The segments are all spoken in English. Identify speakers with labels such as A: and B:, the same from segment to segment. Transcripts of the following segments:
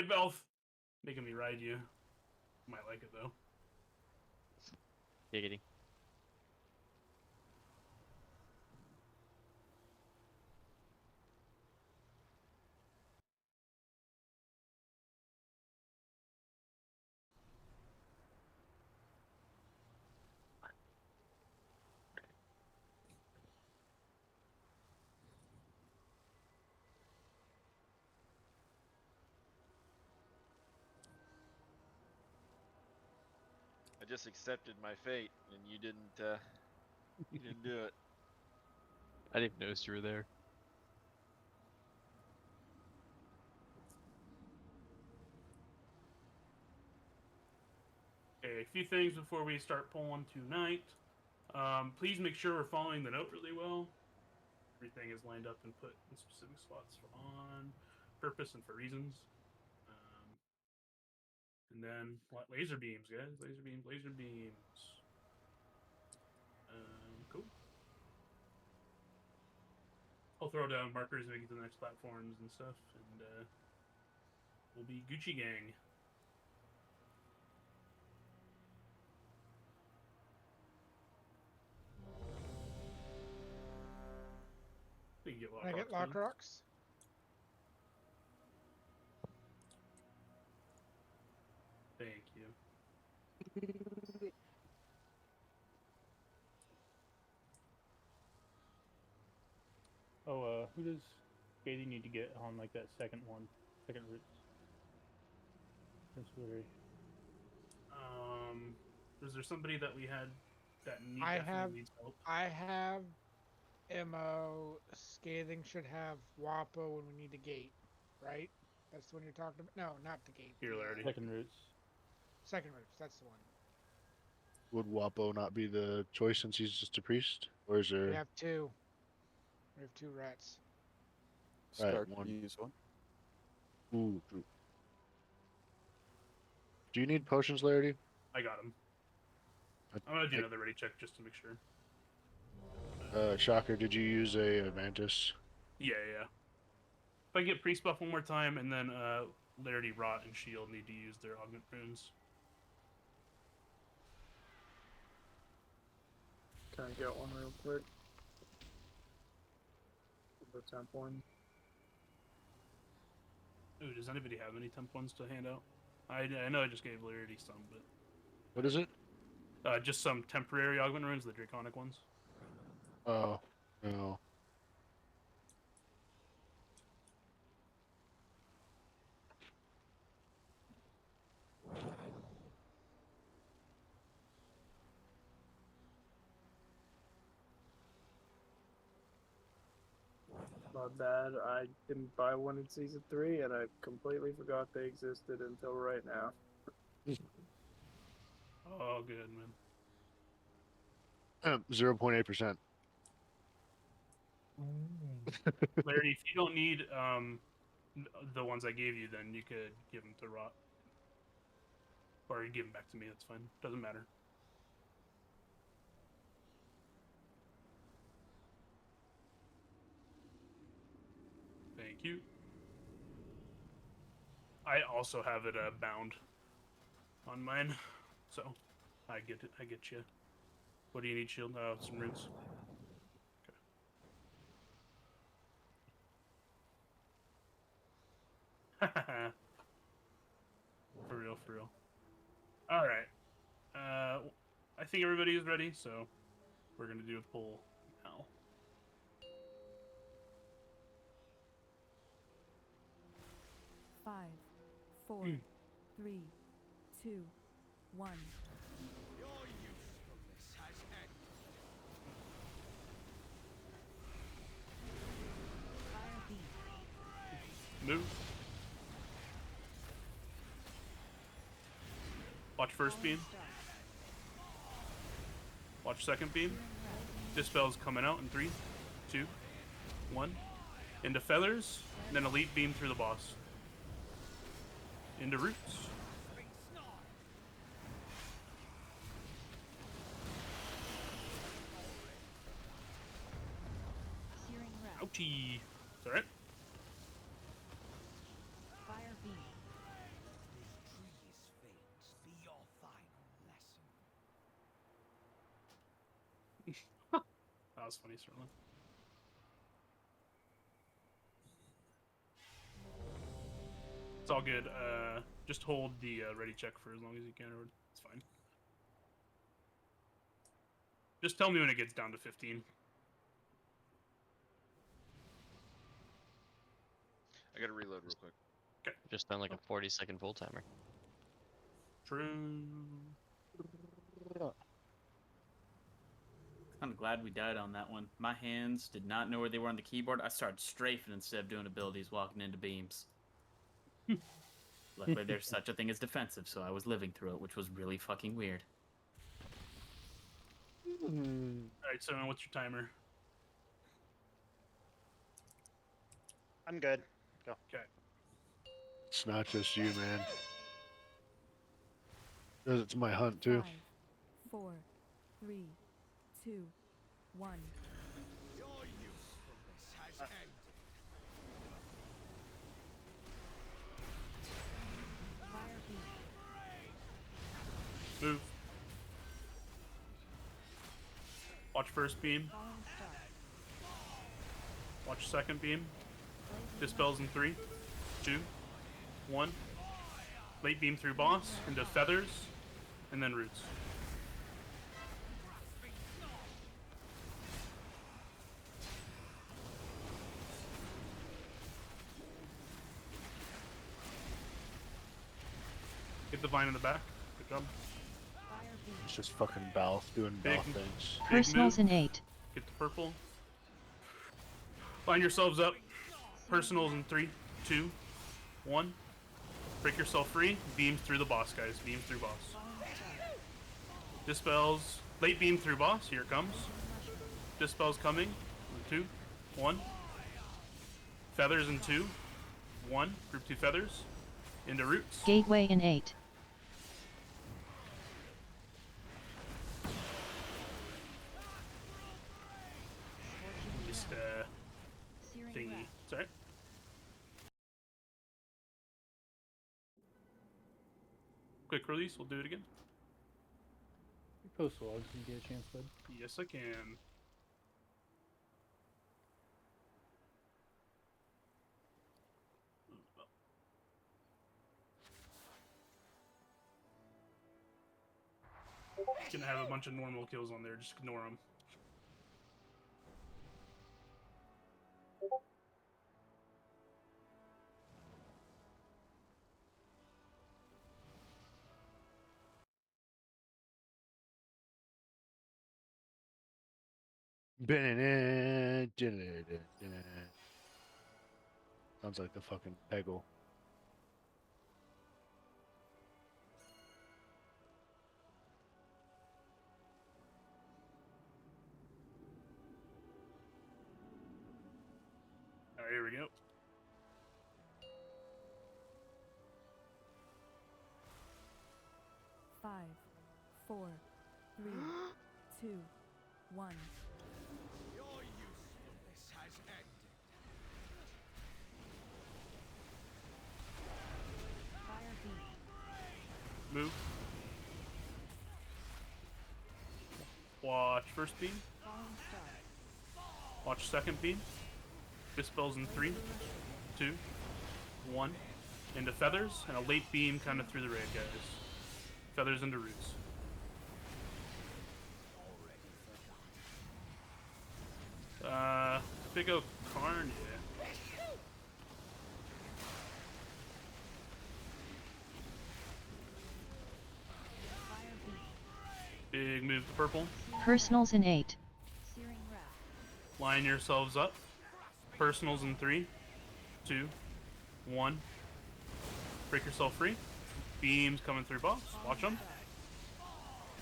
A: ahead, Valve. Making me ride you. Might like it though.
B: Giggity.
C: I just accepted my fate, and you didn't do it.
B: I didn't even notice you were there.
A: Okay, a few things before we start pulling tonight. Please make sure we're following the note really well. Everything is lined up and put in specific spots on purpose and for reasons. And then what? Laser beams, guys. Laser beams, laser beams. Cool. I'll throw down markers and make it to the next platforms and stuff, and we'll be Gucci Gang. We can get
D: Can I get lock rocks?
A: Thank you.
E: Oh, who does Katie need to get on like that second one? Second roots. That's weird.
A: Is there somebody that we had that needs help?
D: I have MO. Scathing should have WAPO when we need the gate, right? That's the one you're talking about? No, not the gate.
A: Here, Larry.
E: Second roots.
D: Second roots, that's the one.
F: Would Wapo not be the choice since he's just a priest? Or is there...
D: We have two. We have two rats.
F: Right,
G: Stark, use one.
F: Ooh, true. Do you need potions, Larry?
A: I got him. I'm gonna do another ready check just to make sure.
F: Shocker, did you use a Mantis?
A: Yeah. If I get priest buff one more time, and then Larry, Rot, and Shield need to use their augment runes.
H: Can I get one real quick? The temp one.
A: Ooh, does anybody have any temp ones to hand out? I know I just gave Larry some, but...
F: What is it?
A: Just some temporary augment runes, the draconic ones.
F: Oh, no.
H: My bad. I didn't buy one in season 3, and I completely forgot they existed until right now.
A: Oh, good, man.
F: 0.8%.
A: Larry, if you don't need the ones I gave you, then you could give them to Rot. Or you give them back to me, that's fine. Doesn't matter. Thank you. I also have it bound on mine, so I get it. I get you. What do you need, Shield? Some runes. Okay. For real, for real. All right. I think everybody is ready, so we're gonna do a poll now.
I: Five, 4, 3, 2, 1.
J: Your usefulness has ended.
I: Fire beam.
A: Move. Watch first beam. Watch second beam. Dispel's coming out in 3, 2, 1. Into feathers, and then elite beam through the boss. Into roots. Ouchie. It's alright.
I: Fire beam.
A: was funny, Sterling. It's all good. Just hold the ready check for as long as you can, or it's fine. Just tell me when it gets down to 15.
C: I gotta reload real quick.
B: Just done like a 40-second full timer.
A: True.
G: I'm glad we died on that one. My hands did not know where they were on the keyboard. I started strafing instead of doing abilities, walking into beams. Luckily, there's such a thing as defensive, so I was living through it, which was really fucking weird.
A: Alright, so what's your timer?
K: I'm good. Go.
A: Okay.
F: It's not just you, man. It's my hunt too.
I: 5, 4, 3, 2, 1.
J: Your use from this has ended.
I: Fire beam.
A: Move. Watch first beam.
I: Falling star.
A: Watch second beam.
I: Blazing
A: Dispels in 3, 2, 1. Late beam through boss into feathers, and then roots. Get the vine in the back. Good job.
I: fire beam.
F: It's just fucking Balth doing
A: Big-
F: Balth things.
A: Big
L: Personals
A: move.
L: in 8.
A: Get the purple. Line yourselves up. Personals in 3, 2, 1. Break yourself free. Beams through the boss, guys. Beams through boss.
I: Falling star.
A: Dispels. Late beam through boss. Here it comes. Dispels coming. 2, 1. Feathers in 2, 1. Group 2 feathers. Into roots.
L: Gateway in 8.
A: Just
I: Searing
A: thingy.
I: breath.
A: It's alright. Quick release. We'll do it again.
E: Post logs when you get a chance, bud.
A: Yes, I can. Gonna have a bunch of normal kills on there. Just ignore them.
F: Sounds like the fucking Peggle.
A: Alright, here we go.
I: Five, 4, 3, 2, 1.
J: Your use from this has ended.
I: Fire beam.
A: Move. Watch first beam.
I: Falling star.
A: Watch second beam. Dispels in 3, 2, 1. Into feathers, and a late beam kind of through the raid, guys. Feathers into roots. Big O Karn, yeah.
I: Fire beam.
A: Big move to purple.
L: Personals in 8.
I: Searing wrath.
A: Line yourselves up. Personals in 3, 2, 1. Break yourself free. Beams coming through boss. Watch them.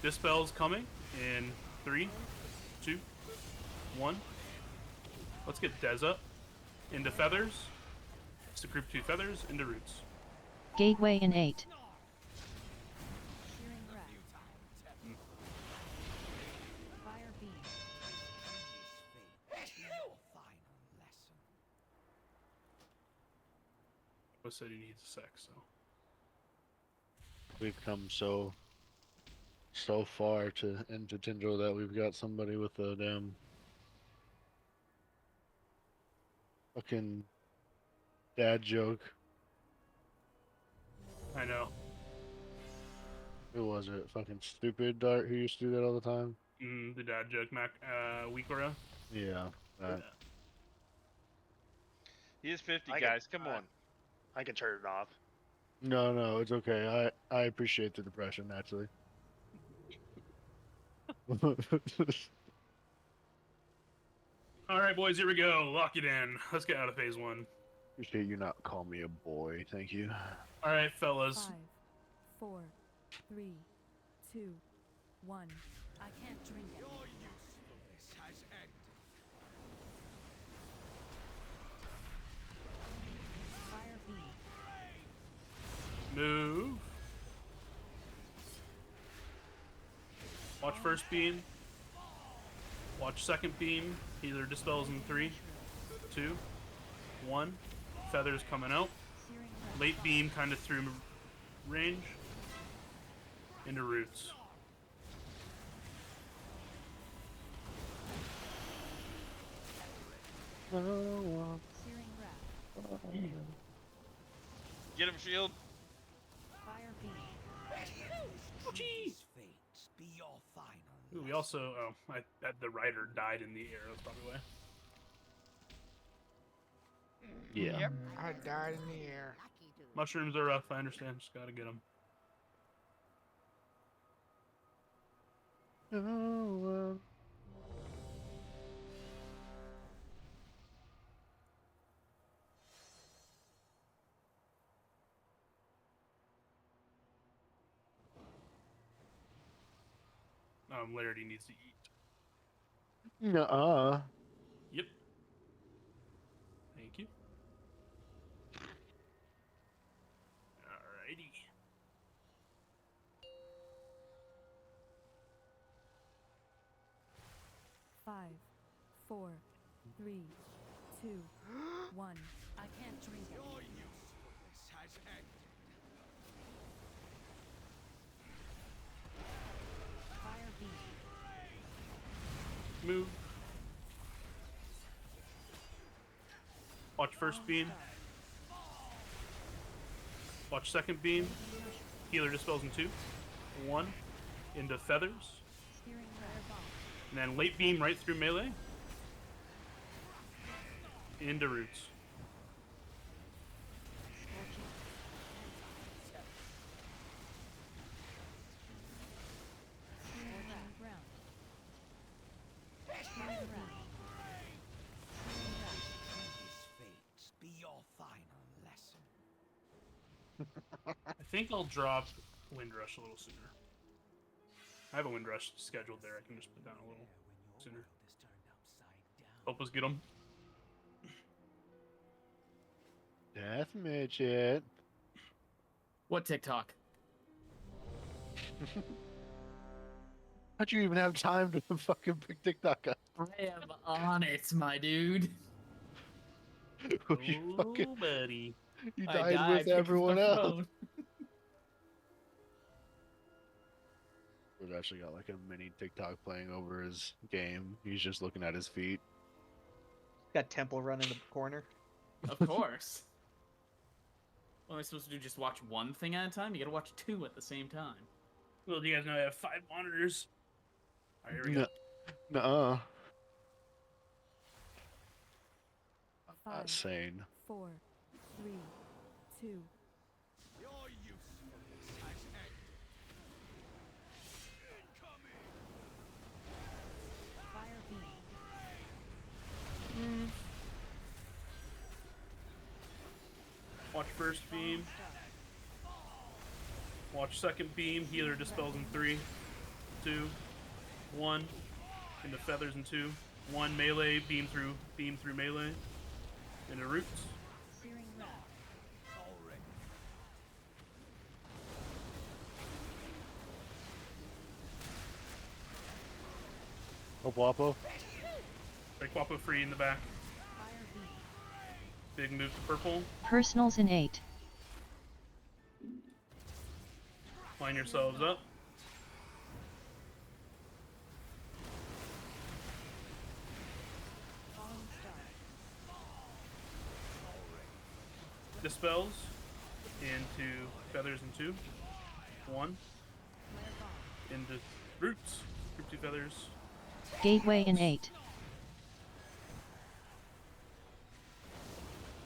A: Dispels coming in 3, 2, 1. Let's get Dez up. Into feathers. It's the group 2 feathers. Into roots.
L: Gateway in 8.
I: Searing wrath. Fire beam.
J: Your final lesson.
A: I said he needs a sec, so.
F: We've come so far to into Tindral that we've got somebody with a damn Fucking dad joke.
A: I know.
F: Who was it? Fucking stupid Dart who used to do that all the time?
A: The dad joke, Mac. Weekora.
F: Yeah. That.
C: He is 50,
K: I
C: guys. Come on.
K: I can turn it off.
F: No, it's okay. I appreciate the depression, actually.
A: All right, boys, here we go. Lock it in. Let's get out of phase one.
F: Appreciate you not call me a boy. Thank you.
A: All right, fellas.
I: 5, 4, 3, 2, 1. I can't drink it.
J: Your usefulness has ended.
I: Fire beam.
A: Move. Watch first beam. Watch second beam. Healer dispels in 3, 2, 1. Feathers coming out.
I: Searing red.
A: Late beam kind of through range. Into roots.
I: Searing red.
C: Get him, shield.
I: Fire beam.
A: Gee.
J: Fates be your final.
A: Ooh, we also the rider died in the air. That's probably why.
F: Yeah.
D: Yep, I died in the air.
A: Mushrooms are rough. I understand. Just gotta get them. Larity needs to eat.
F: Nuh-uh.
A: Yep. Thank you. Alrighty.
I: Five, 4, 3, 2, 1. I can't drink it.
J: Your usefulness has ended.
I: Fire beam.
A: Move. Watch first beam. Watch second beam. Healer dispels in 2, 1. Into feathers.
I: Steering red bomb.
A: And then late beam right through melee. Into roots.
I: Scorching. Searing ground. Searing ground. Searing ground.
J: These fates be your final lesson.
A: I think I'll drop Windrush a little sooner. I have a Windrush scheduled there. I can just put down a little sooner. Help us get them.
F: Death midget.
G: What TikTok?
F: How'd you even have time to fucking pick TikTok up?
G: I am on it, my dude.
F: You fucking,
A: Oh, buddy.
F: you
G: I
F: died with
G: because
F: everyone
G: my
F: else.
G: phone.
F: We've actually got like a mini TikTok playing over his game. He's just looking at his feet.
K: Got Temple Run in the corner.
G: Of course. What am I supposed to do? Just watch one thing at a time? You gotta watch 2 at the same time.
A: Well, do you guys know I have 5 monitors? Alright, here we go.
F: Nuh-uh.
I: Five,
F: Not sane.
I: 4, 3, 2.
J: Your usefulness has ended. Incoming.
I: Fire beam.
A: Watch first beam.
I: Star.
A: Watch second beam. Healer dispels in 3, 2, 1. Into feathers in 2, 1. Melee. Beam through melee. Into roots.
I: Searing red.
J: Already.
F: Oh, Wapo.
A: Break Wapo free in the back.
I: Fire beam.
A: Big move to purple.
L: Personals in 8.
A: Line yourselves up.
I: Falling star.
A: Dispels into Feathers in 2. 1. Into Roots. Group 2 Feathers.
L: Gateway in 8.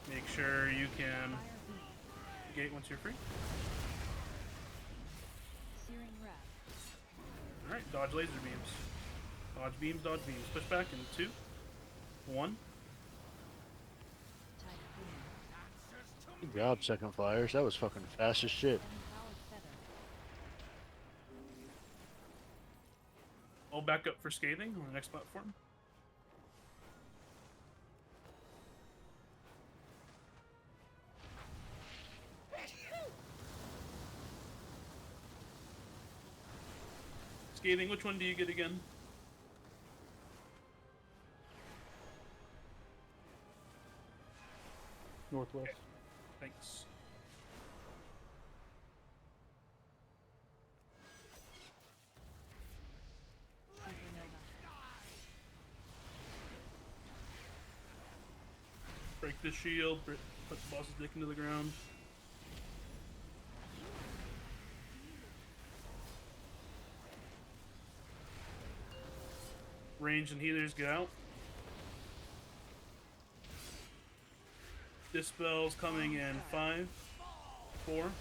A: Make sure you can gate once you're free.
I: Searing Wrap.
A: Alright, dodge laser beams. Dodge beams, dodge beams. Push back in 2. 1.
F: Good job, second flyers. That was fucking fast as shit.
I: Empowered Feather.
A: I'll back up for scathing on the next platform. Scathing, which one do you get again?
E: Northwest.
A: Thanks. Break the shield, put the boss's dick into the ground. Range and healers get out. Dispels coming in 5, 4,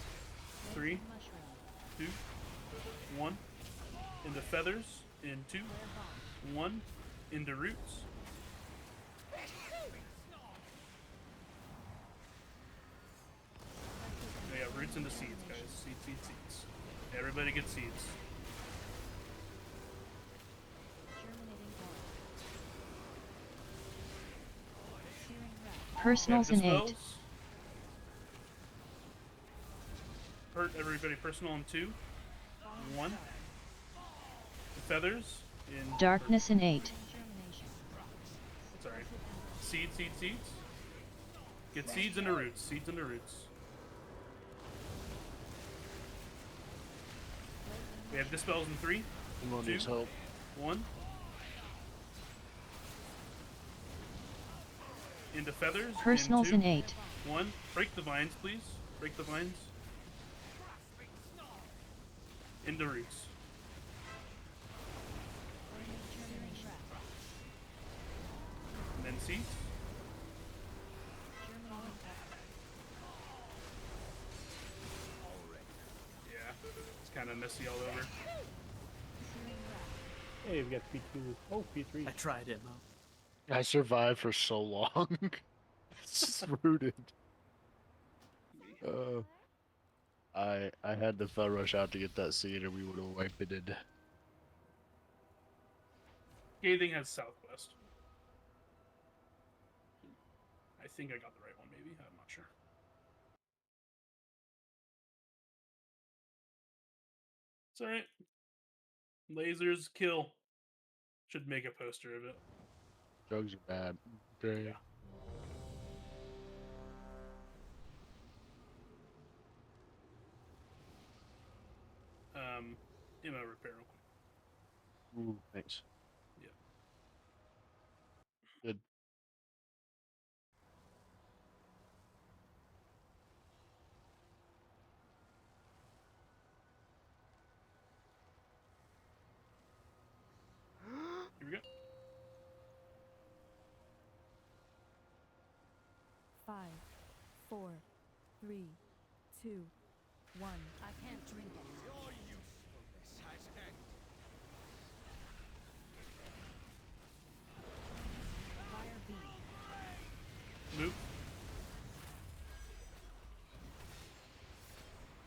A: 3, 2, 1. Into Feathers in 2, 1. Into Roots. Yeah, Roots into Seeds, guys. Seeds, seeds, seeds. Everybody gets seeds.
L: Personals in 8.
A: Hurt everybody personal in 2. 1. Feathers in
L: Darkness in 8.
A: Sorry. Seeds, seeds, seeds. Get seeds into roots. Seeds into roots. We have dispels in 3.
F: Someone
A: 2,
F: needs help.
A: 1. Into Feathers.
L: Personals
A: in
L: in
A: 2.
L: 8.
A: 1. Break the vines, please. Break the vines. Into Roots. And then Seeds. Yeah, it's kind of messy all over.
E: Hey, we've got P2. Oh, P3.
G: I tried it, Mo.
F: I survived for so long. It's rooted. I had the fell rush out to get that seed, or we would have wiped it in.
A: Scathing has Southwest. I think I got the right one, maybe. I'm not sure. It's alright. Lasers kill. Should make a poster of it.
F: Drugs are bad. Okay.
A: Yeah. Ammo repair real quick.
F: Ooh, thanks.
A: Yeah.
F: Good.
A: Here we go.
I: 5, 4, 3, 2, 1. I can't drink it.
J: Your usefulness has ended.
I: Fire beam.
A: Move.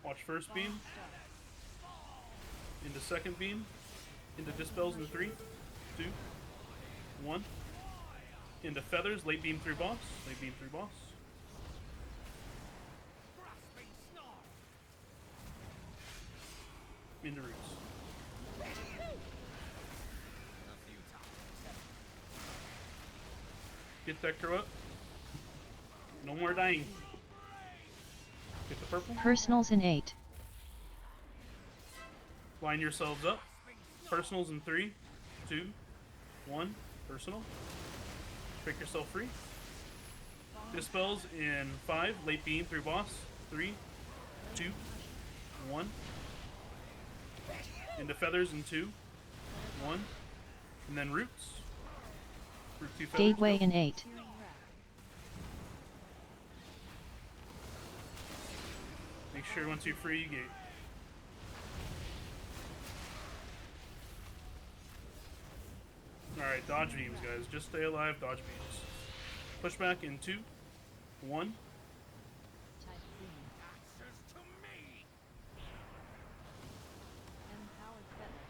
A: Watch first beam. Into second beam. Into dispels in 3, 2, 1. Into Feathers. Late beam through boss. Late beam through boss. Into Roots. Get that crow up. No more dying. Get the purple.
L: Personals in 8.
A: Line yourselves up. Personals in 3, 2, 1. Personal. Break yourself free. Dispels in 5. Late beam through boss. 3, 2, 1. Into feathers in 2, 1. And then roots. Root 2 feathers.
L: Gateway
A: go.
L: in 8.
A: Make sure once you're free, you gate. Alright, dodge beams, guys. Just stay alive, dodge beams. Push back in 2, 1.
J: Answers to me.
I: Empowered feather.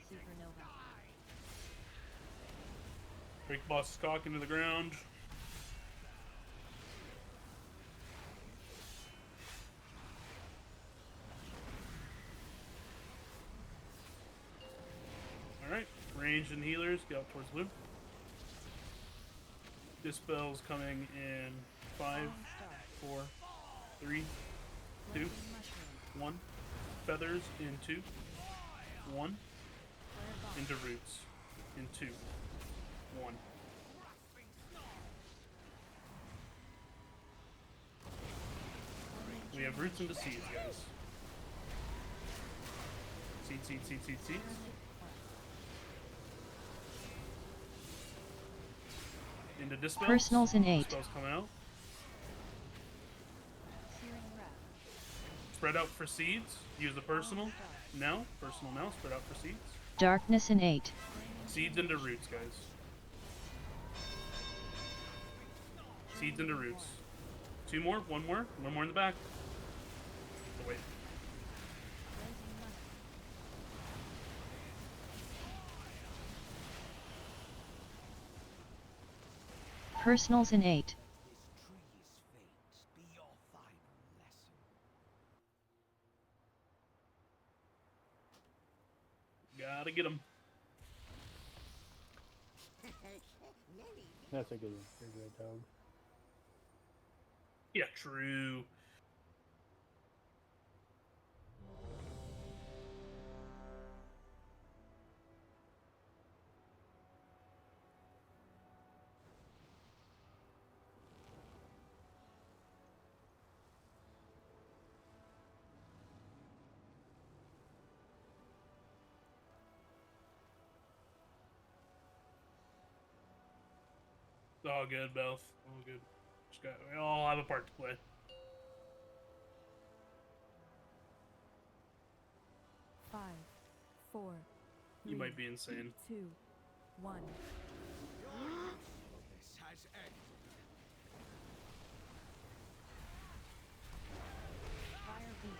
I: Supernova.
A: Break boss's cock into the ground. Alright, ranged and healers, get out towards blue. Dispel's coming in 5, 4, 3, 2,
I: Mushroom.
A: 1. Feathers in 2, 1.
I: Flare bomb.
A: Into roots in 2, 1. We have roots into seeds, guys. Seeds. Into dispels.
L: Personals in 8.
A: Dispels coming out.
I: Searing wrap.
A: Spread out for seeds. Use the personal now. Personal now. Spread out for seeds.
L: Darkness in 8.
A: Seeds into roots, guys. Seeds into roots. 2 more. 1 more. 1 more in the back. Oh, wait.
I: Blazing mushroom.
L: Personals in 8.
J: This tree's fate be your final lesson.
A: Gotta get them.
E: That's a good one. Very good, dog.
A: Yeah, true. All good, Belf. All good. We all have a part to play.
I: Five, 4,
A: You might be insane.
I: 2, 1.
J: This has ended.
I: Fire beam.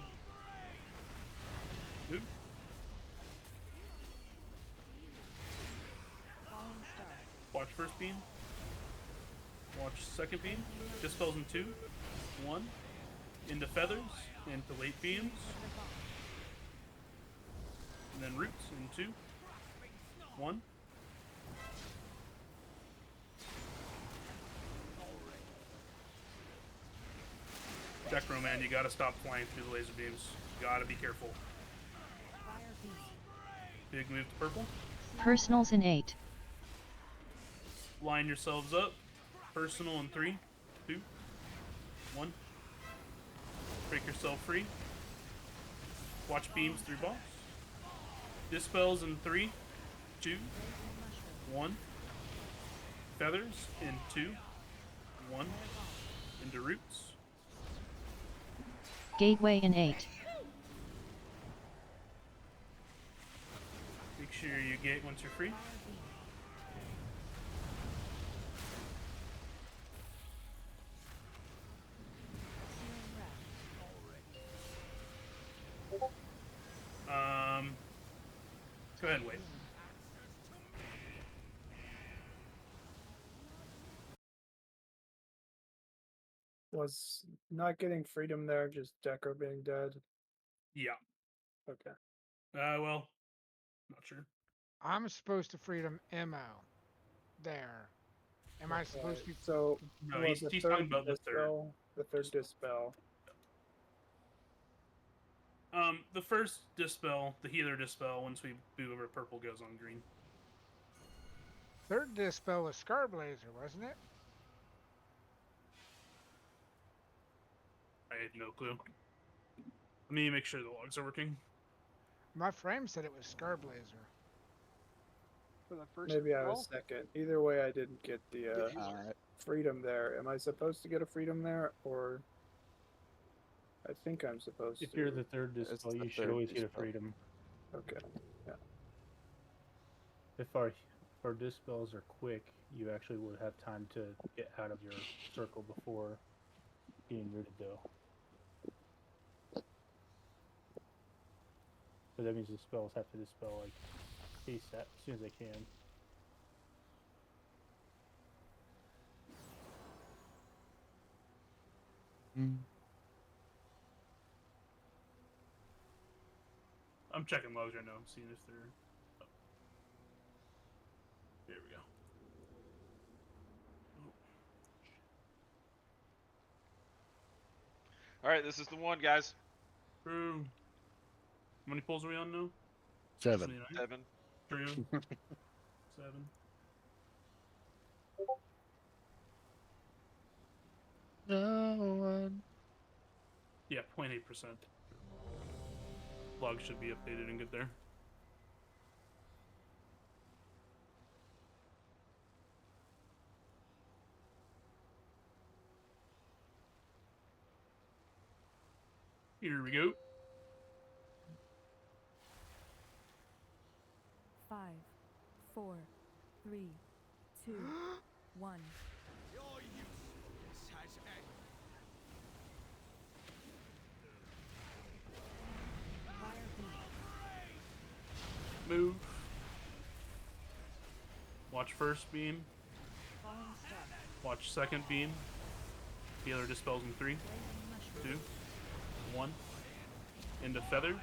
A: Nope.
I: Falling star.
A: Watch first beam. Watch second beam. Dispels in 2, 1. Into feathers. Into late beams. And then roots in 2, 1. Decro, man, you gotta stop flying through the laser beams. You gotta be careful.
I: Fire beam.
A: Big move to purple.
L: Personals in 8.
A: Line yourselves up. Personal in 3, 2, 1. Break yourself free. Watch beams through boss. Dispels in 3, 2, 1. Feathers in 2, 1. Into roots.
L: Gateway in 8.
A: Make sure you gate once you're free. Let's go ahead and wait.
H: Was not getting freedom there just Decker being dead?
A: Yeah.
H: Okay.
A: Well, not sure.
D: I'm supposed to freedom ammo. There. Am I supposed to be?
H: So
A: No,
H: was the
A: he's
H: third
A: talking about the third.
H: dispel? The third dispel.
A: The first dispel, the healer dispel, once we move over purple, goes on green.
D: Third dispel was Scarblazer, wasn't it?
A: I had no clue. Let me make sure the logs are working.
D: My frame said it was Scarblazer.
M: For the first
H: Maybe I
M: spell?
H: was second. Either way, I didn't get the freedom there. Am I supposed to get a freedom there, or I think I'm supposed
E: If
H: to?
E: you're the third dispel, you should always get a freedom.
H: Okay. Yeah.
E: If our dispels are quick, you actually would have time to get out of your circle before being rooted, though. So that means the spells have to dispel like ASAP, as soon as they can.
A: I'm checking logs right now, seeing if they're. Oh. There we go.
C: All right, this is the one, guys.
A: True. How many pulls are we on now?
F: 7.
C: 7.
A: True. 7.
F: No one.
A: Yeah, 0.8%. Logs should be updated and good there. Here we go.
I: 5, 4, 3, 2, 1.
J: Your usefulness has ended.
A: Move. Watch first beam. Watch second beam. Healer dispels in 3, 2, 1. Into feathers.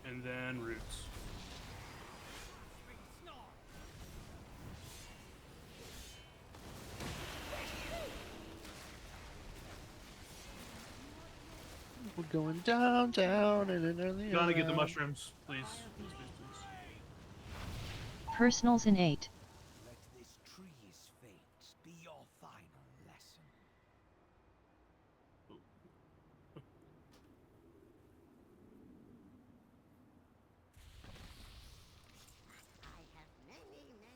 A: And then roots.
F: We're going down in an early
A: Gotta get the
F: hour.
A: mushrooms, please. Please, please, please.
L: Personals in 8.
J: Let this tree's fate be your final lesson. I have many wares.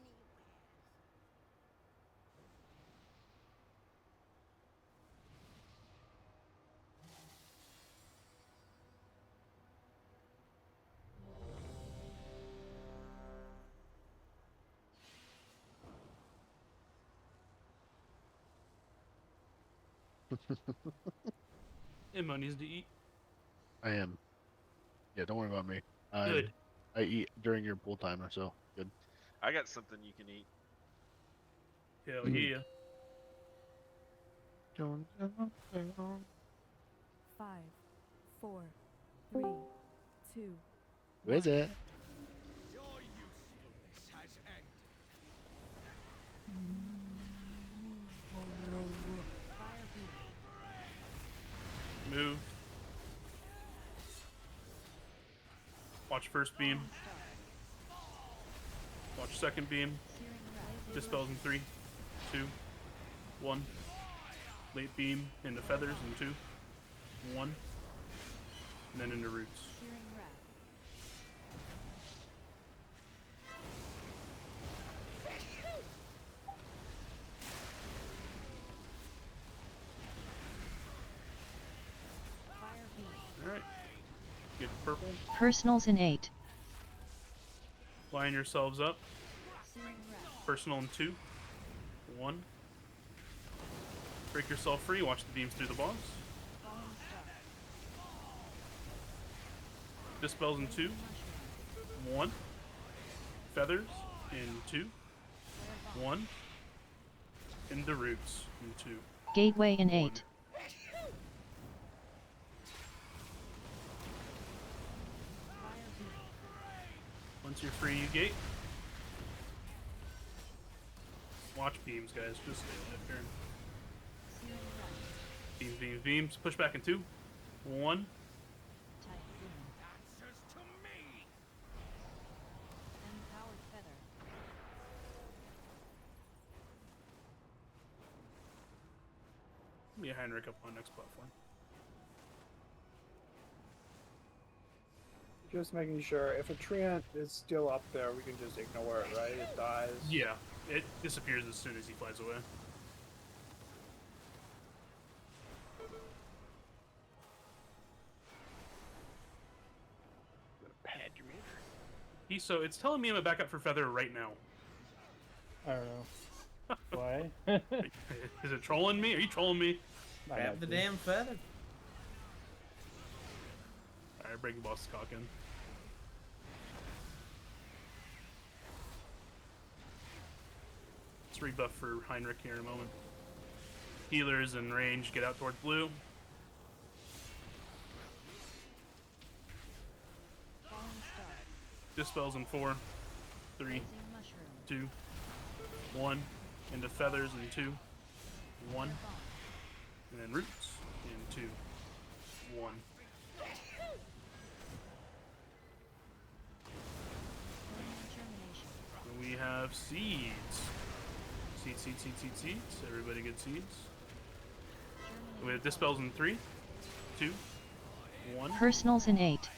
A: Emma needs to eat.
F: I am. Yeah, don't worry about me.
A: Good.
F: I eat during your pool timer, so good.
C: I got something you can eat.
A: Hell yeah.
I: 5, 4, 3, 2.
F: Who is it?
J: Your usefulness has ended.
A: Move. Watch first beam. Watch second beam. Dispels in 3, 2, 1. Late beam into feathers in 2, 1. And then into roots. Alright. Get purple.
L: Personals in 8.
A: Line yourselves up. Personal in 2, 1. Break yourself free. Watch the beams through the boss. Dispels in 2, 1. Feathers in 2, 1. Into roots. In 2.
L: Gateway in 8.
A: 1. Once you're free, you gate. Watch beams, guys. Just stay alive here. Beams, beams, beams. Push back in 2. 1. Be a Heinrich up on next platform.
H: Just making sure, if a treant is still up there, we can just ignore it, right? It dies.
A: Yeah, it disappears as soon as he flies away.
M: Pad your meter.
A: So it's telling me I'm a backup for Feather right now.
E: I don't know. Why?
A: Is it trolling me? Are you trolling me?
G: Grab the damn feather.
A: Alright, breaking boss cock in. Let's rebuff for Heinrich here in a moment. Healers in range, get out towards blue. Dispels in 4, 3, 2, 1. Into feathers in 2, 1. And then roots in 2, 1. And we have seeds. Seeds, seeds, seeds, seeds, seeds. Everybody get seeds. We have dispels in 3, 2, 1.
L: Personals in 8.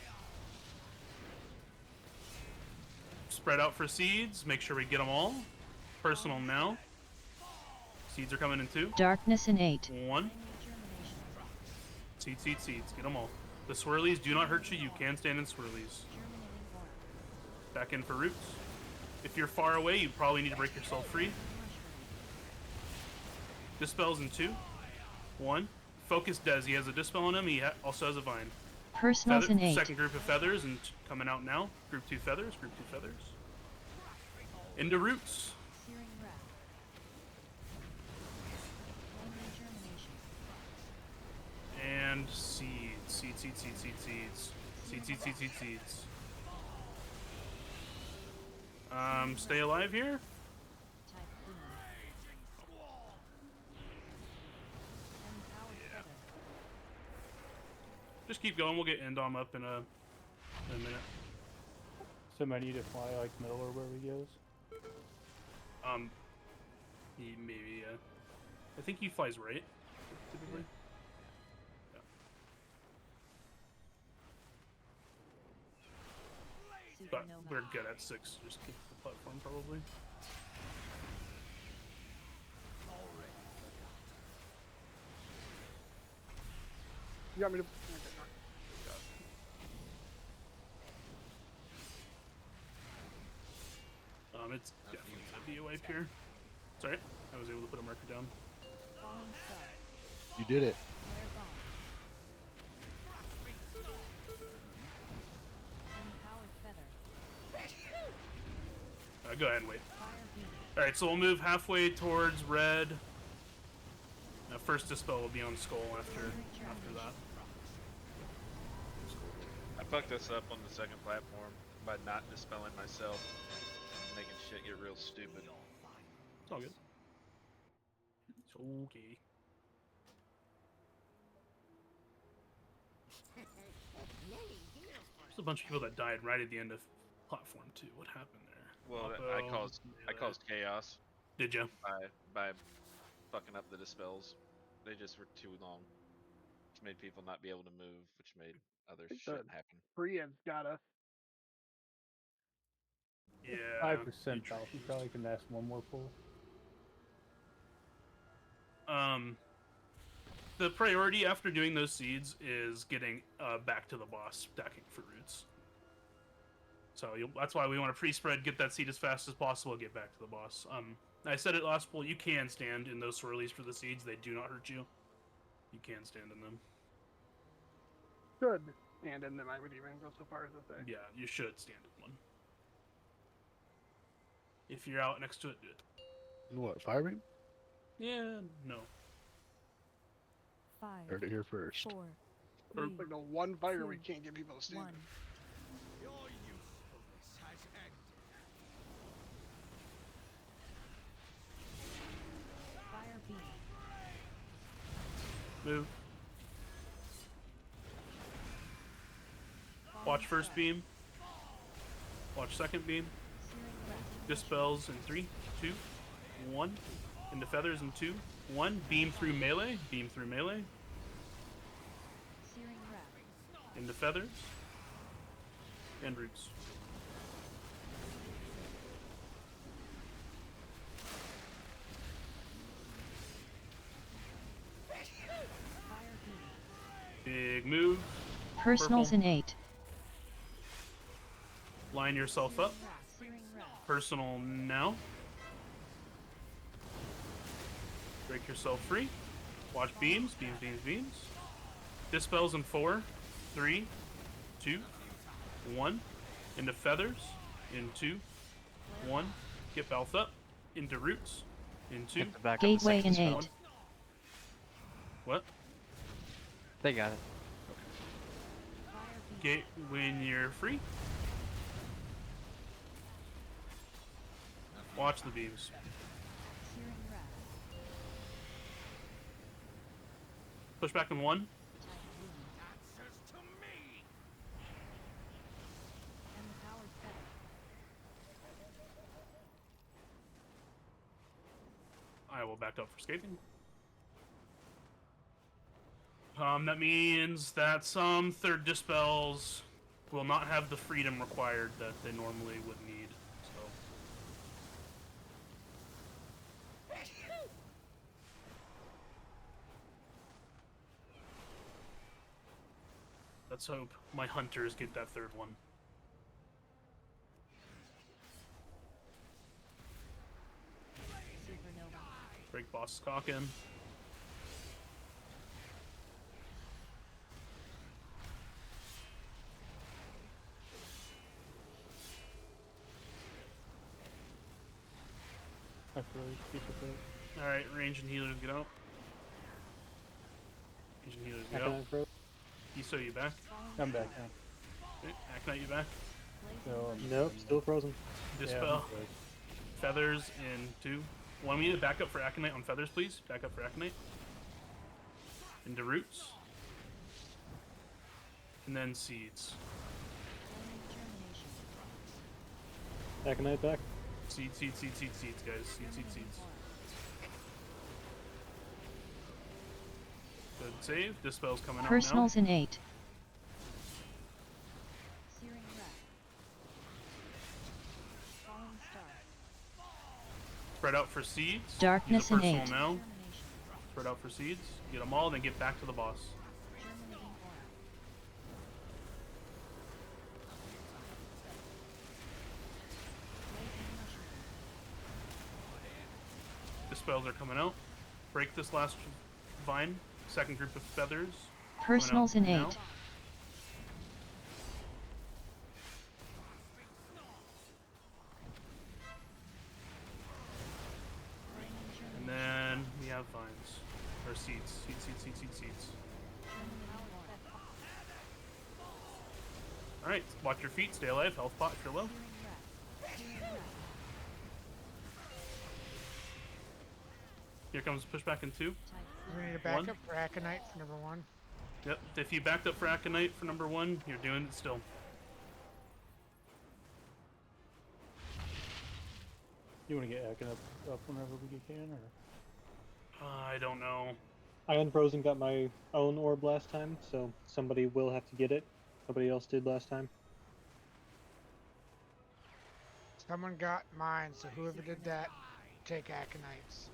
A: Spread out for seeds. Make sure we get them all. Personal now. Seeds are coming in 2.
L: Darkness in 8.
A: 1. Seeds, seeds, seeds. Get them all. The swirlies do not hurt you. You can stand in swirlies. Back in for roots. If you're far away, you probably need to break yourself free. Dispels in 2. 1. Focus Des. He has a dispel on him. He also has a vine.
L: Personals in 8.
A: Second group of feathers and coming out now. Group 2 feathers. Group 2 feathers. Into roots. And seeds. Seeds, seeds, seeds, seeds, seeds. Seeds, seeds, seeds, seeds, seeds. Stay alive here. Yeah. Just keep going. We'll get Endom up in a minute.
E: Somebody need to fly like middle or wherever he goes.
A: Maybe. I think he flies right. Typically. But we're good at 6. Just keep the platform probably.
M: You got me to.
A: It's definitely gonna be a wipe here. Sorry, I was able to put a marker down.
F: You did it.
A: Go ahead and wait. Alright, so we'll move halfway towards red. First dispel will be on skull after that.
C: I fucked this up on the second platform by not dispelling myself, making shit get real stupid.
A: It's all good. It's okay. There's a bunch of people that died right at the end of platform 2. What happened there?
C: Well,
A: Oppo,
C: I caused chaos.
A: Did you?
C: By fucking up the dispels. They just were too long, which made people not be able to move, which made other shit happen.
M: Brienne's got us.
A: Yeah.
E: 5% health. You probably can last one more pull.
A: The priority after doing those seeds is getting back to the boss, stacking for roots. So that's why we want to pre-spread, get that seed as fast as possible, get back to the boss. I said it last poll, you can stand in those swirlies for the seeds. They do not hurt you. You can stand in them.
M: Should stand in them, I would even go so far as to say.
A: Yeah, you should stand in one. If you're out next to it, do it.
F: And what, fire beam?
A: Yeah, no.
I: 5,
F: Heard it here first.
I: 4,
A: Or-
I: 3,
M: Like the one fire we
I: 2,
M: can't get people to stand
I: 1.
M: in.
J: Your usefulness has ended.
I: Fire beam.
A: Move. Watch first beam. Watch second beam. Dispels in 3, 2, 1. Into feathers in 2, 1. Beam through melee. Beam through melee.
I: Searing wrap.
A: Into feathers. And roots.
I: Fire beam.
A: Big move.
L: Personals
A: Purple.
L: in 8.
A: Line yourself up.
I: Searing wrap.
A: Personal now. Break yourself free. Watch beams, beams, beams, beams. Dispels in 4, 3, 2, 1. Into feathers. In 2, 1. Get Balth up. Into roots. In 2.
B: Get the back of the
L: Gateway
B: second
L: in
B: spell.
L: 8.
A: What?
B: They got it.
I: Fire beam.
A: Gate when you're free. Watch the beams.
I: Searing wrap.
A: Push back in 1.
J: Answers to me.
I: And the powered feather.
A: I will back up for scathing. That means that some third dispels will not have the freedom required that they normally would need. So let's hope my hunters get that third one.
I: Supernova.
A: Break boss cock in.
E: I froze. Keep it froze.
A: Alright, range and healers get out. Range and healers get out.
E: Aconite froze.
A: Iso, you back?
E: I'm back now.
A: Okay, Aconite, you back?
E: So,
N: Nope, still frozen.
A: Dispel.
E: Yeah, I'm froze.
A: Feathers in 2. Want me to back up for Aconite on feathers, please? Back up for Aconite. Into roots. And then seeds.
N: Aconite back.
A: Seeds, seeds, seeds, seeds, seeds, guys. Seeds, seeds, seeds. Good save. Dispel's coming out now.
L: Personals in 8.
I: Searing wrap. Falling star.
A: Spread out for seeds.
L: Darkness
A: Use a
L: in
A: personal
L: 8.
A: now.
I: Termination.
A: Spread out for seeds. Get them all, then get back to the boss.
I: Germinating aura. Blazing mushroom.
A: Dispels are coming out. Break this last vine. Second group of feathers.
L: Personals in 8.
A: now. And then we have vines. Or seeds. Seeds, seeds, seeds, seeds, seeds. Alright, watch your feet, stay alive, health pot if you're low. Here comes pushback in 2.
D: We need a backup
A: 1.
D: for Aconite for number 1.
A: Yep, if you backed up for Aconite for number 1, you're doing it still.
E: You want to get Akin up whenever we can, or?
A: I don't know.
N: I unfrozen got my own orb last time, so somebody will have to get it. Nobody else did last time.
D: Someone got mine, so whoever did that, take Aconites.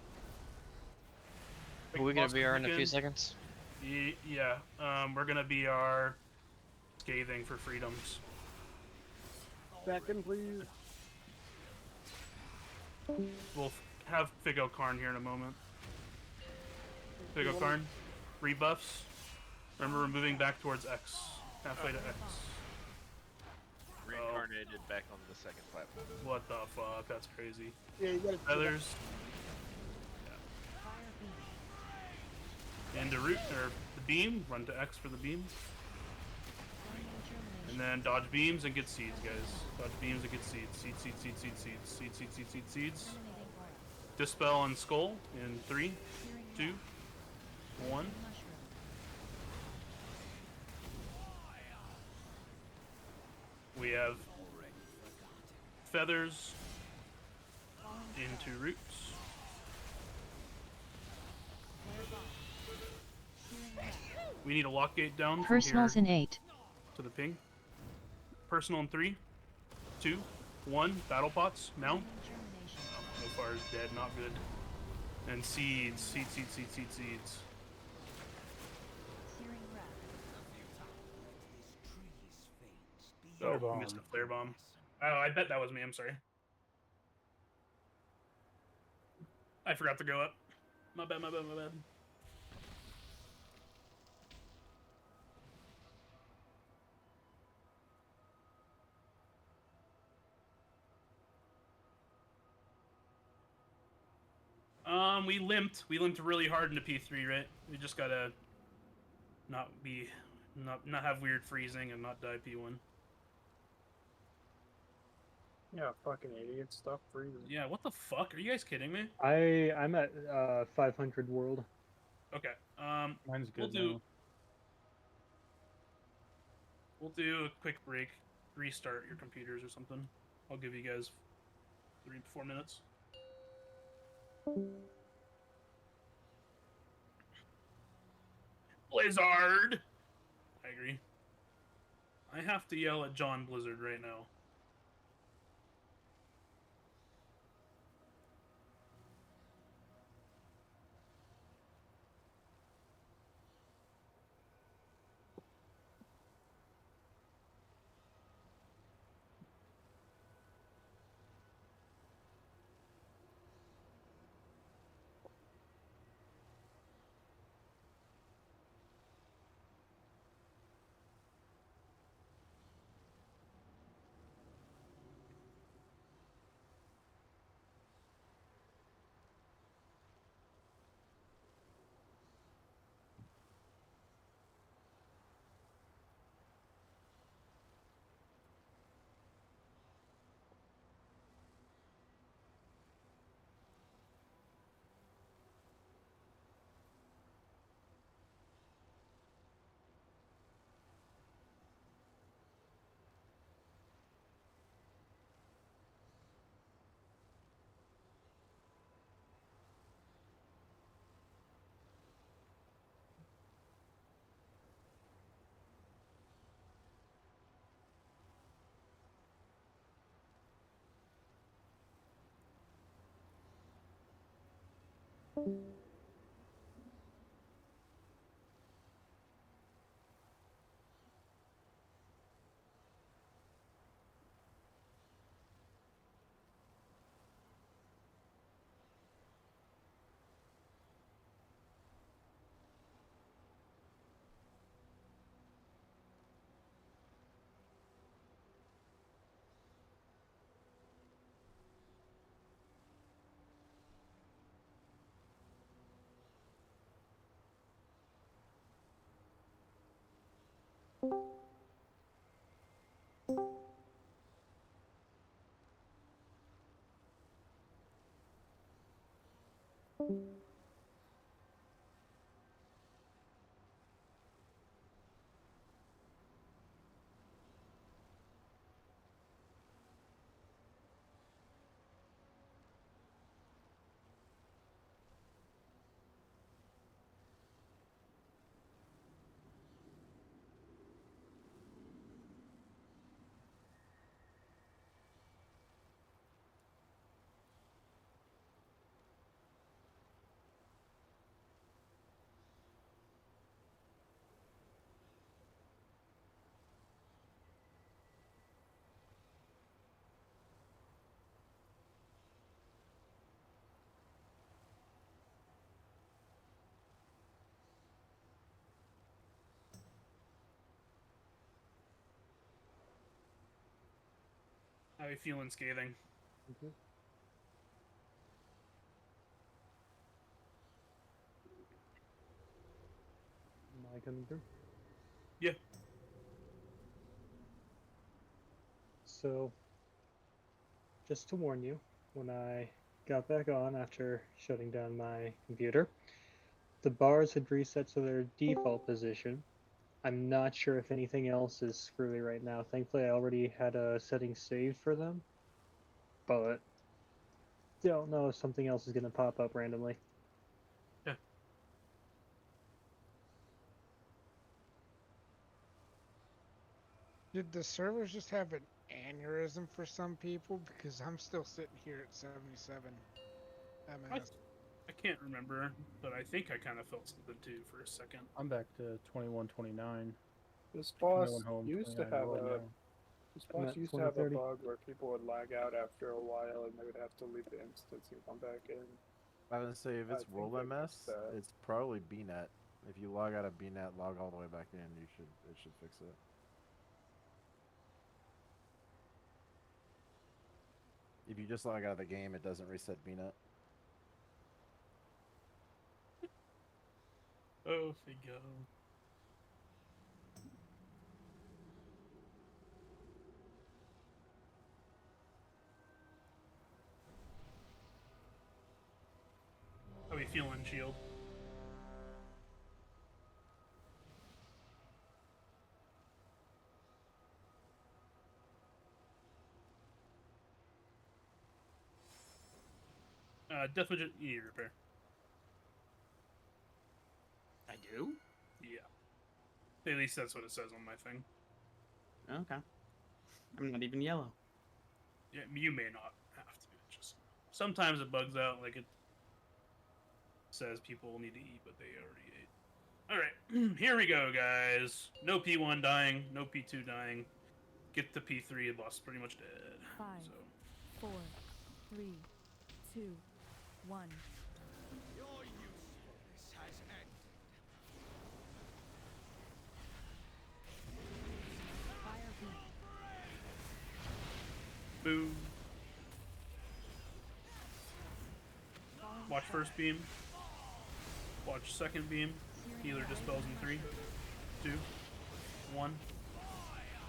B: Are we gonna
A: Boss
B: be in a few
A: weekend.
B: seconds?
A: Yeah, we're gonna be our scathing for freedoms.
M: Back in, please.
A: We'll have Figo Karn here in a moment. Figo Karn, rebuffs. Remember, we're moving back towards X, halfway to X.
C: Reincarnated back onto the second platform.
A: What the fuck? That's crazy.
M: Yeah, you gotta.
A: Feathers. into root or the beam. Run to X for the beam. And then dodge beams and get seeds, guys. Dodge beams and get seeds. Seeds, seeds, seeds, seeds, seeds, seeds, seeds, seeds, seeds, seeds. Dispel and Skull in 3, 2, 1. We have feathers into roots. We need a lock gate down
L: Personals
A: from
L: in
A: here
L: 8.
A: to the ping. Personal in 3, 2, 1. Battle pots now. So far is dead, not good. And seeds, seeds, seeds, seeds, seeds, seeds.
E: Flare
A: Oh,
E: bomb.
A: missed a flare bomb. Oh, I bet that was me. I'm sorry. I forgot to go up. My bad, my bad, my bad. We limped. We limped really hard into P3, right? We just gotta not have weird freezing and not die P1.
H: Yeah, fucking idiot. Stop freezing.
A: Yeah, what the fuck? Are you guys kidding me?
N: I'm at 500 world.
A: Okay.
E: Mine's
A: We'll
E: good
A: do.
E: now.
A: We'll do a quick break. Restart your computers or something. I'll give you guys 3 to 4 minutes. Blizzard! I agree. I have to yell at John Blizzard right now. How are you feeling, Scathing?
N: I coming through?
A: Yeah.
N: So, just to warn you, when I got back on after shutting down my computer, the bars had reset to their default position. I'm not sure if anything else is screwy right now. Thankfully, I already had a setting saved for them, but don't know if something else is going to pop up randomly.
A: Yeah.
D: Did the servers just have an aneurysm for some people? Because I'm still sitting here at 77 MS.
A: I can't remember, but I think I kind of felt something too for a second.
E: I'm back to 2129.
H: This boss
E: 21 home,
H: used to
E: 29
H: have
E: right
H: a
E: now.
H: this
N: I'm
H: boss
N: at
H: used to have a
N: 2030.
H: bug where people would lag out after a while and they would have to leave the instance and come back in.
O: I would say if
H: I
O: it's
H: think
O: world
H: they
O: MS,
H: fixed that.
O: it's probably BNet. If you log out of BNet, log all the way back in, it should fix it. If you just log out of the game, it doesn't reset BNet.
A: Oh, we go. How we feeling, Shield? Definitely you need repair.
G: I do?
A: Yeah. At least that's what it says on my thing.
G: Okay. I'm not even yellow.
A: Yeah, you may not have to. Just sometimes it bugs out, like it says people need to eat, but they already ate. All right, here we go, guys. No P1 dying, no P2 dying. Get the P3. The boss is pretty much dead.
I: 5,
A: So
I: 4, 3, 2, 1.
J: Your usefulness has ended.
I: Fire beam.
A: boom.
I: Falling
A: Watch
I: star.
A: first beam. Watch second beam. Healer dispels in 3, 2, 1.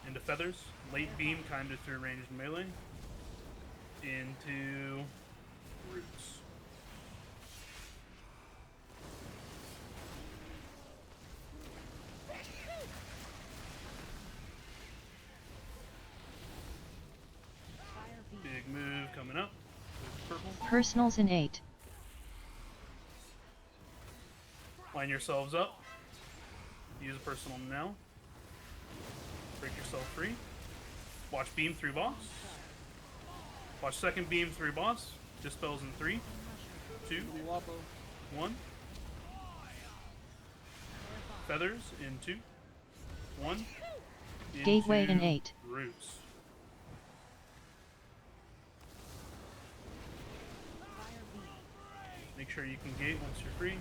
A: Into feathers. Late beam kind of through ranged melee. Into roots.
I: Fire beam.
A: Big move coming up. Purple.
L: Personals in 8.
A: Line yourselves up. Use a personal now. Break yourself free. Watch beam through boss. Watch second beam through boss. Dispels in 3, 2, 1. Feathers in 2, 1.
L: Gateway in
A: Into
L: 8.
A: Roots.
I: Fire beam.
A: Make sure you can gate once you're free.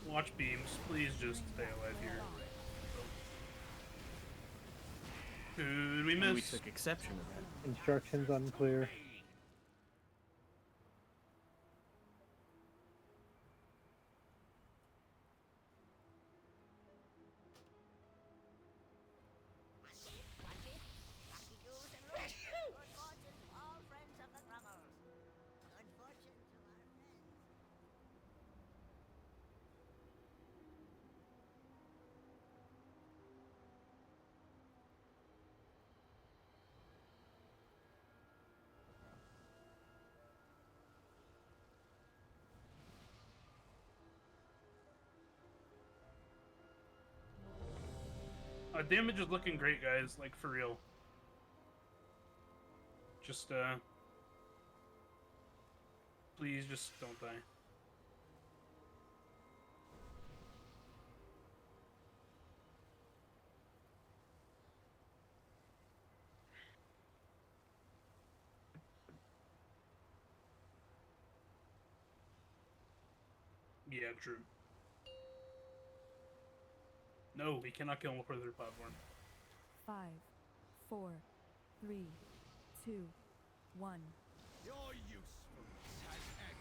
A: Watch beams. Please just stay alive here. Who did we
G: We
A: miss?
G: took exception to that.
N: Instructions unclear.
A: Damage is looking great, guys. Like, for real. Just, please just don't die. Yeah, true. No, we cannot kill him before their platform.
I: 5, 4, 3, 2, 1.
J: Your usefulness has ended.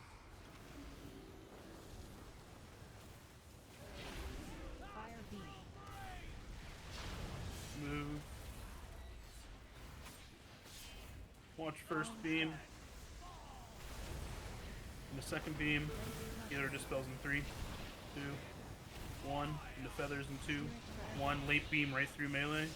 A: Watch first beam. And the second beam. The other dispels in 3, 2, 1. And the feathers in 2, 1. Late beam right through melee.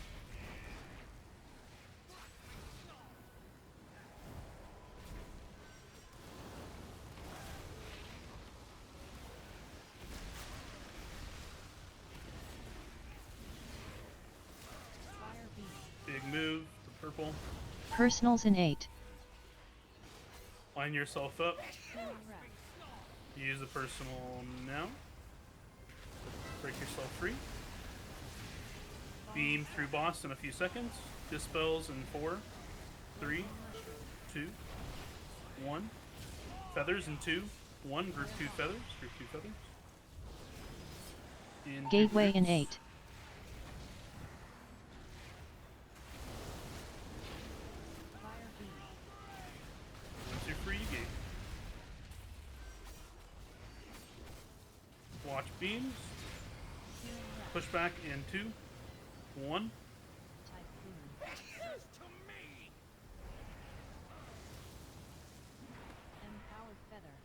A: Big move, the purple.
L: Personals in 8.
A: Line yourself up. Use the personal now. Break yourself free. Beam through boss in a few seconds. Dispels in 4, 3, 2, 1. Feathers in 2, 1. Group 2 feathers. Group 2 feathers. In
L: Gateway in 8.
A: Once you're free, you gate. Watch beams. Push back in 2, 1.
I: Empowered feather.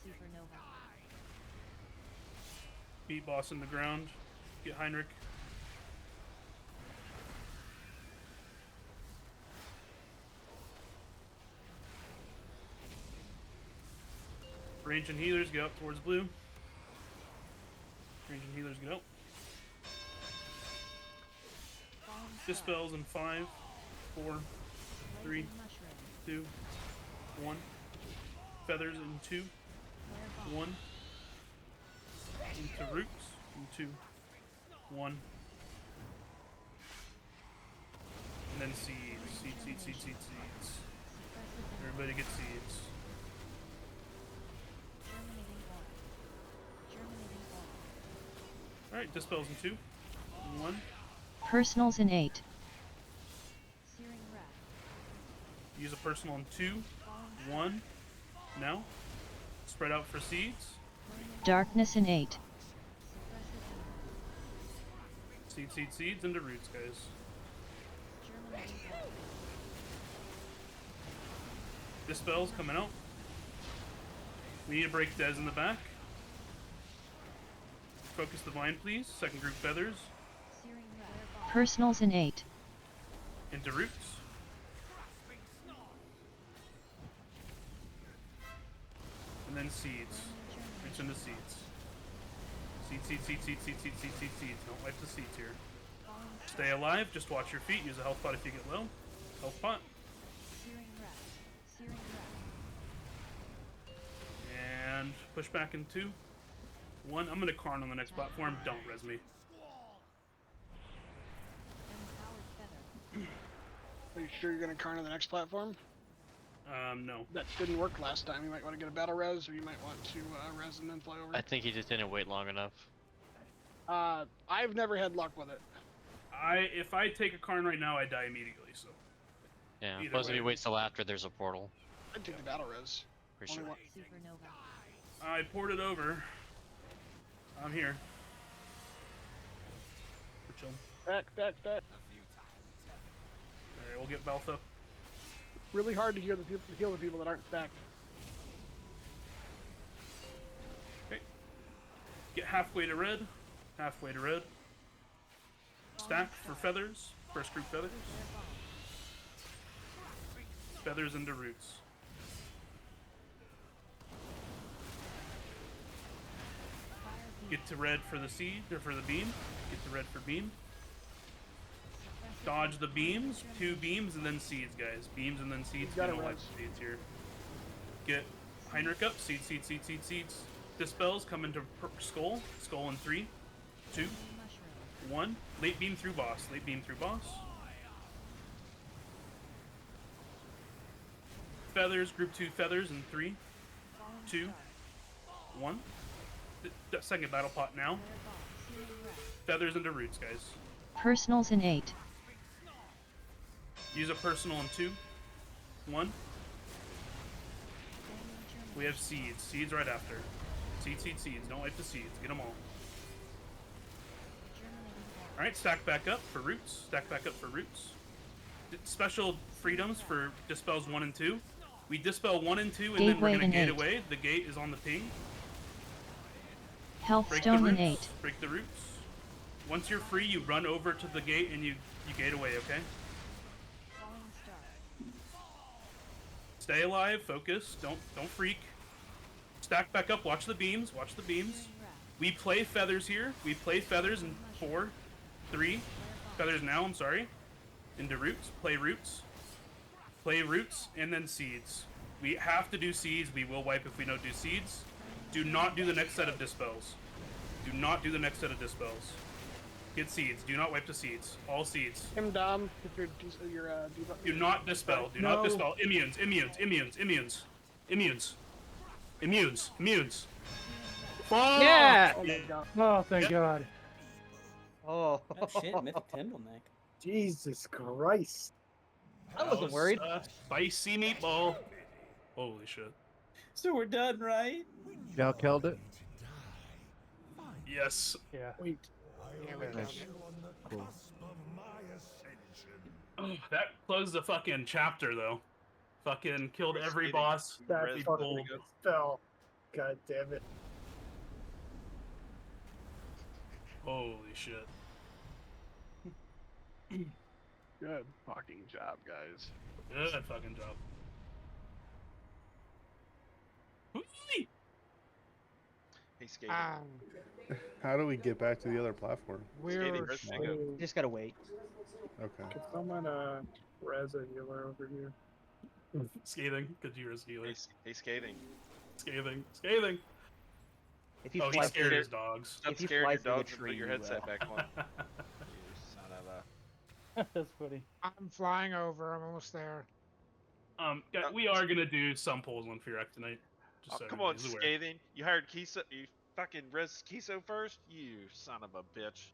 I: Supernova.
A: Beat boss in the ground. Get Heinrich. Range and healers get up towards blue. Range and healers get out. Dispels in 5, 4, 3, 2, 1. Feathers in 2, 1. Into roots in 2, 1. And then seeds. Seeds. Everybody gets seeds. Alright, dispels in 2, 1.
L: Personals in 8.
A: Use a personal in 2, 1. Now. Spread out for seeds.
L: Darkness in 8.
A: Seeds into roots, guys. Dispels coming out. We need to break Des in the back. Focus the vine, please. Second group feathers.
L: Personals in 8.
A: Into roots. And then seeds. Reach into seeds. Seeds. Don't wipe the seeds here. Stay alive. Just watch your feet. Use a health pot if you get low. Health pot. And push back in 2, 1. I'm gonna Karn on the next platform. Don't res me.
M: Are you sure you're gonna Karn on the next platform?
A: No.
M: That didn't work last time. You might want to get a battle res, or you might want to res and then fly over.
B: I think he just didn't wait long enough.
M: I've never had luck with it.
A: If I take a Karn right now, I die immediately. So.
B: Yeah.
A: Either
B: Plus, if
A: way.
B: he waits till after there's a portal.
M: I'd take the battle res.
B: For sure.
A: I poured it over. I'm here. We're chilling.
M: Back.
A: Alright, we'll get Baltha.
M: Really hard to heal the people that aren't stacked.
A: Okay. Get halfway to red. Stack for feathers. First group feathers. Feathers into roots. Get to red for the seed, or for the beam. Get to red for beam. Dodge the beams. 2 beams and then seeds, guys. Beams and then seeds. You know what seeds here. Get Heinrich up. Seeds. Dispels. Come into skull. Skull in 3, 2, 1. Late beam through boss. feathers, group 2 feathers in 3, 2, 1. Second battle pot now. Feathers into roots, guys.
L: Personals in 8.
A: Use a personal in 2, 1. We have seeds. Seeds right after. Seeds. Don't wipe the seeds. Get them all. Alright, stack back up for roots. Special freedoms for dispels 1 and 2. We dispel 1 and 2, and then we're going to gate away. The gate is on the ping.
L: Healthstone in 8.
A: Break the roots. Once you're free, you run over to the gate and you gate away, okay? Stay alive, focus, don't freak. Stack back up, watch the beams. We play feathers here. We play feathers in 4, 3. Feathers now, I'm sorry. Into roots, play roots, and then seeds. We have to do seeds. We will wipe if we don't do seeds. Do not do the next set of dispels. Get seeds. Do not wipe the seeds. All seeds.
M: Dom, get your
A: Do not dispel. Do not dispel. Immunes. Fuck!
E: Yeah!
M: Oh my god.
E: Oh, thank God.
K: Oh.
G: Shit, Mythic Tindral neck.
H: Jesus Christ.
K: I wasn't worried.
A: Spicy meatball. Holy shit.
G: So we're done, right?
F: Y'all killed it?
A: Yes.
E: Yeah.
H: Wait.
D: Yeah, we killed it.
F: Cool.
A: Oh, that closed the fucking chapter, though. Fucking killed every
C: Skating.
A: boss.
H: That
C: Res-
H: fucking fell. God damn it.
A: Holy shit.
M: Good fucking job, guys.
A: Good fucking job. Whee!
C: He's skating.
F: How do we get back to the other platform?
C: Skating,
D: We're
C: res bingo.
K: You just gotta wait.
F: Okay.
H: Can someone res a healer over here?
A: Scathing, because you were scathing.
C: He's skating.
A: Scathing.
K: If you
A: Oh,
K: fly
A: he's scared
K: through,
A: his dogs.
C: Stop
K: If you
C: scaring
K: fly
C: your
K: through the
C: dogs and put
K: tree,
C: your
K: you
C: headset
K: will.
C: back on. You son of a...
E: That's funny.
D: I'm flying over. I'm almost there.
A: We are gonna do some polls on Fyrakk tonight.
C: Oh,
A: Just so
C: come on,
A: everybody's aware.
C: scathing. You hired Kiso. You fucking res Kiso first? You son of a bitch.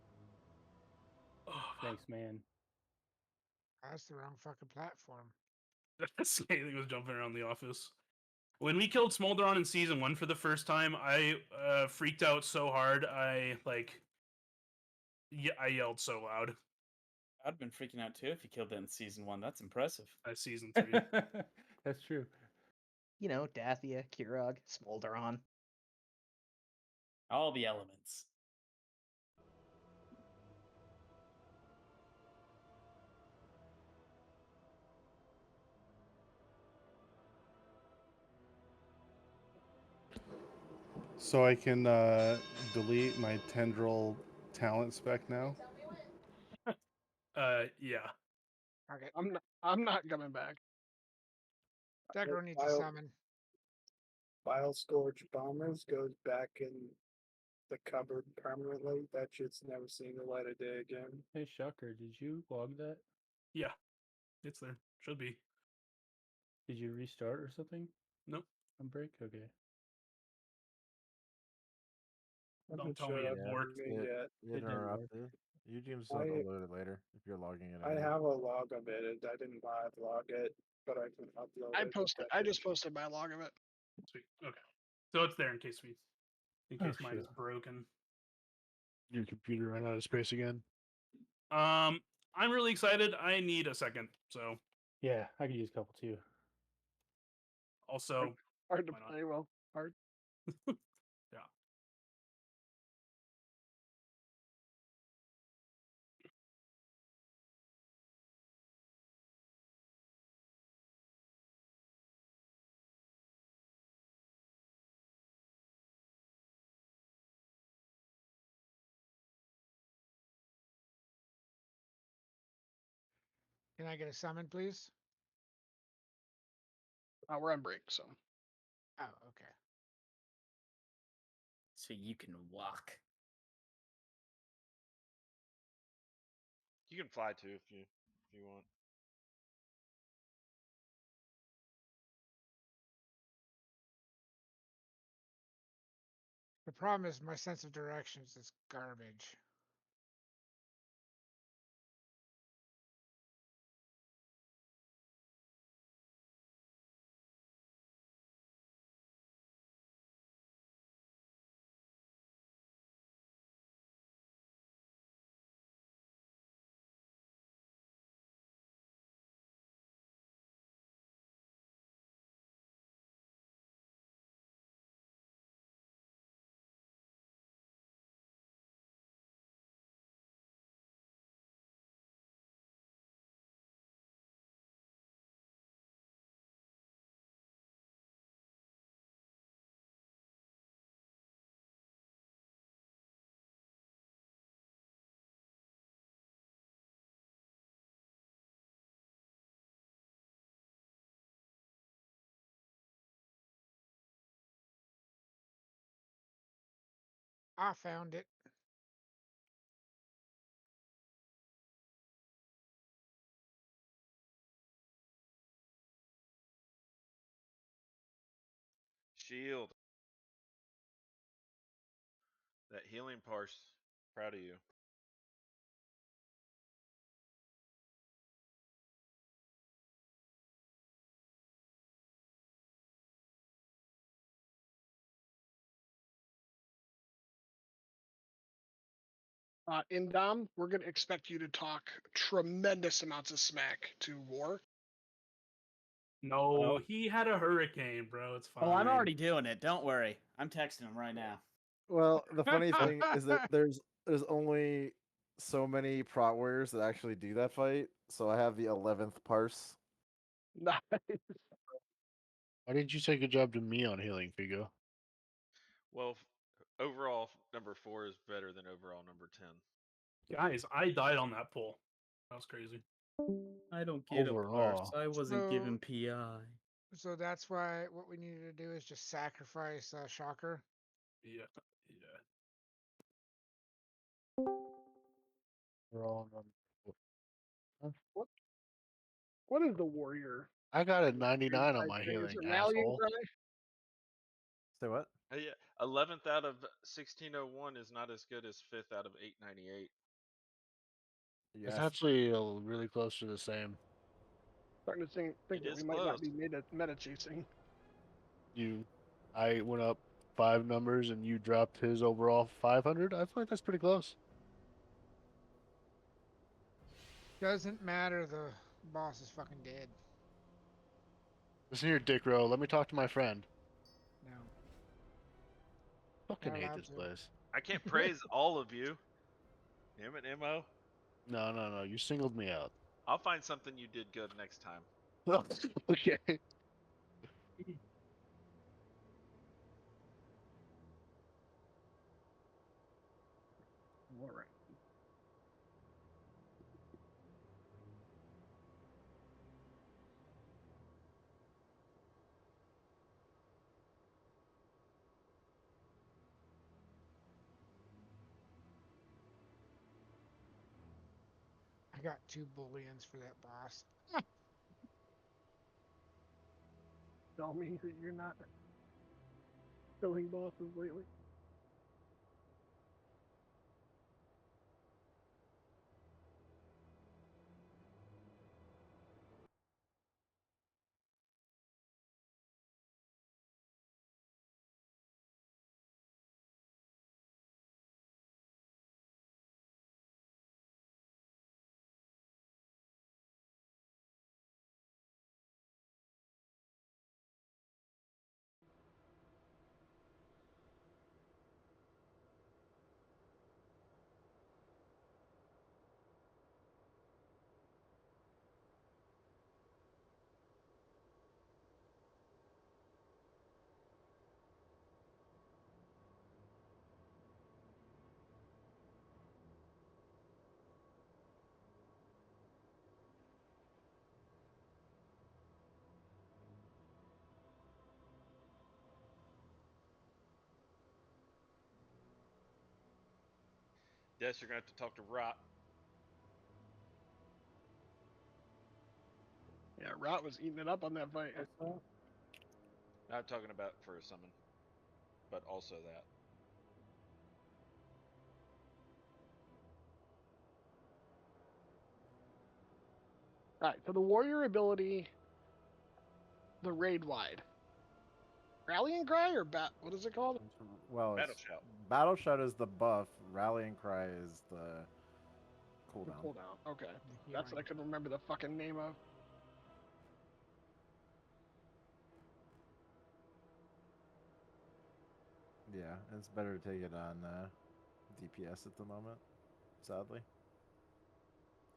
A: Oh,
E: Thanks, man.
D: That's the wrong fucking platform.
A: Scathing was jumping around the office. When we killed Smolderon in season 1 for the first time, I freaked out so hard. I yelled so loud.
G: I'd been freaking out too if you killed that in season 1. That's impressive.
A: Season 3.
E: That's true.
K: You know, Dathia, Kirog, Smolderon.
G: All the elements.
F: So I can delete my Tendril talent spec now?
A: Yeah.
D: Okay.
M: I'm not coming back.
D: Degro needs to summon.
H: File storage bombers goes back in the cupboard permanently. That shit's never seen the light of day again.
E: Hey, Shocker, did you log that?
A: Yeah. It's there. Should be.
E: Did you restart or something?
A: Nope.
E: On break? Okay.
A: Don't tell me it worked.
O: It are up there. Eugene still upload it later if you're logging it.
H: I have a log of it. I didn't live log it, but I can upload it.
M: I just posted my log of it.
A: Sweet. Okay. So it's there in case mine
F: shit.
A: is broken.
F: Your computer ran out of space again?
A: I'm really excited. I need a second. So
E: Yeah, I could use a couple too.
A: also
M: Hard to
A: why not?
M: play, well, hard.
A: Yeah.
D: Can I get a summon, please?
M: We're on break, so.
D: Oh, okay.
G: So you can walk.
C: You can fly too if you want.
D: The problem is my sense of directions is garbage. I found it.
C: Shield. That healing parse. Proud of you.
M: In Dom, we're going to expect you to talk tremendous amounts of smack to War.
A: No, he had a hurricane, bro. It's fine.
G: Oh, I'm already doing it. Don't worry. I'm texting him right now.
O: Well, the funny thing is that there's only so many prot warriors that actually do that fight, so I have the 11th parse.
M: Nice.
F: Why didn't you say good job to me on healing, Figo?
C: Well, overall, number 4 is better than overall number 10.
A: Guys, I died on that pull. That was crazy.
G: I don't get
F: Overall.
G: a parse. I wasn't given PI.
D: So that's why what we needed to do is just sacrifice Shocker.
A: Yeah, yeah.
F: We're all on
M: What is the warrior?
F: I got a 99 on my
M: Is
F: healing,
M: it rallying
F: asshole.
M: cry?
O: Say what?
C: Yeah, 11th out of 1601 is not as good as 5th out of 898.
F: It's actually really close to the same.
M: Starting to think that
C: is
M: we might not
C: close.
M: be meta chasing.
F: I went up 5 numbers and you dropped his overall 500. I feel like that's pretty close.
D: Doesn't matter. The boss is fucking dead.
F: Listen here, Dick Rowe. Let me talk to my friend.
D: No.
F: Fucking
D: Not
F: hate
D: allowed
F: this
D: to.
F: place.
C: I can't praise all of you. Damn it, Mo.
F: No. You singled me out.
C: I'll find something you did good next time.
F: Okay.
M: All right.
D: I got 2 bullions for that boss.
M: Tell me that you're not killing bosses lately.
C: Yes, you're going to have to talk to Rot.
M: Yeah, Rot was eating it up on that fight.
C: Not talking about for a summon, but also that.
M: All right, so the warrior ability, the raid wide. Rallying cry or what is it called?
O: Well,
C: Battle
O: it's
C: shout.
O: battle shout is the buff. Rallying cry is the
M: The
O: cooldown.
M: cooldown. Okay,
D: The
M: that's what I
D: healing.
M: couldn't remember the fucking name of.
O: Yeah, it's better to take it on DPS at the moment. Sadly.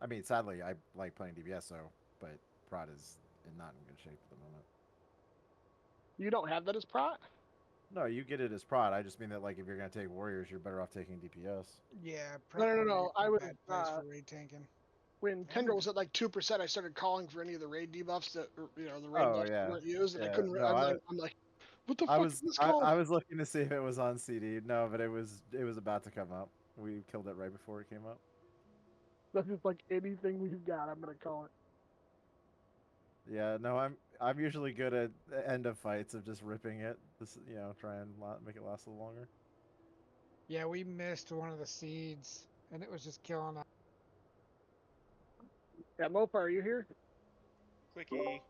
O: I mean, sadly, I like playing DPS, so but prod is not in good shape at the moment.
M: You don't have that as prot?
O: No, you get it as prod. I just mean that like if you're gonna take warriors, you're better off taking DPS.
D: Yeah,
M: No. I was
D: bad place for raid tanking.
M: when Tindral was at like 2%. I started calling for any of the raid debuffs that the raid
O: Oh
M: buffs that
O: yeah,
M: weren't used, and I
O: yeah.
M: couldn't.
O: No,
M: I'm like, what the fuck is this called?
O: I was looking to see if it was on CD. No, but it was about to come up. We killed it right before it came up.
M: That's just like anything we've got. I'm gonna call it.
O: Yeah, no, I'm usually good at the end of fights of just ripping it. This try and make it last a little longer.
D: Yeah, we missed one of the seeds, and it was just killing us.
M: Yeah, Mopa, are you here?
C: Quickie.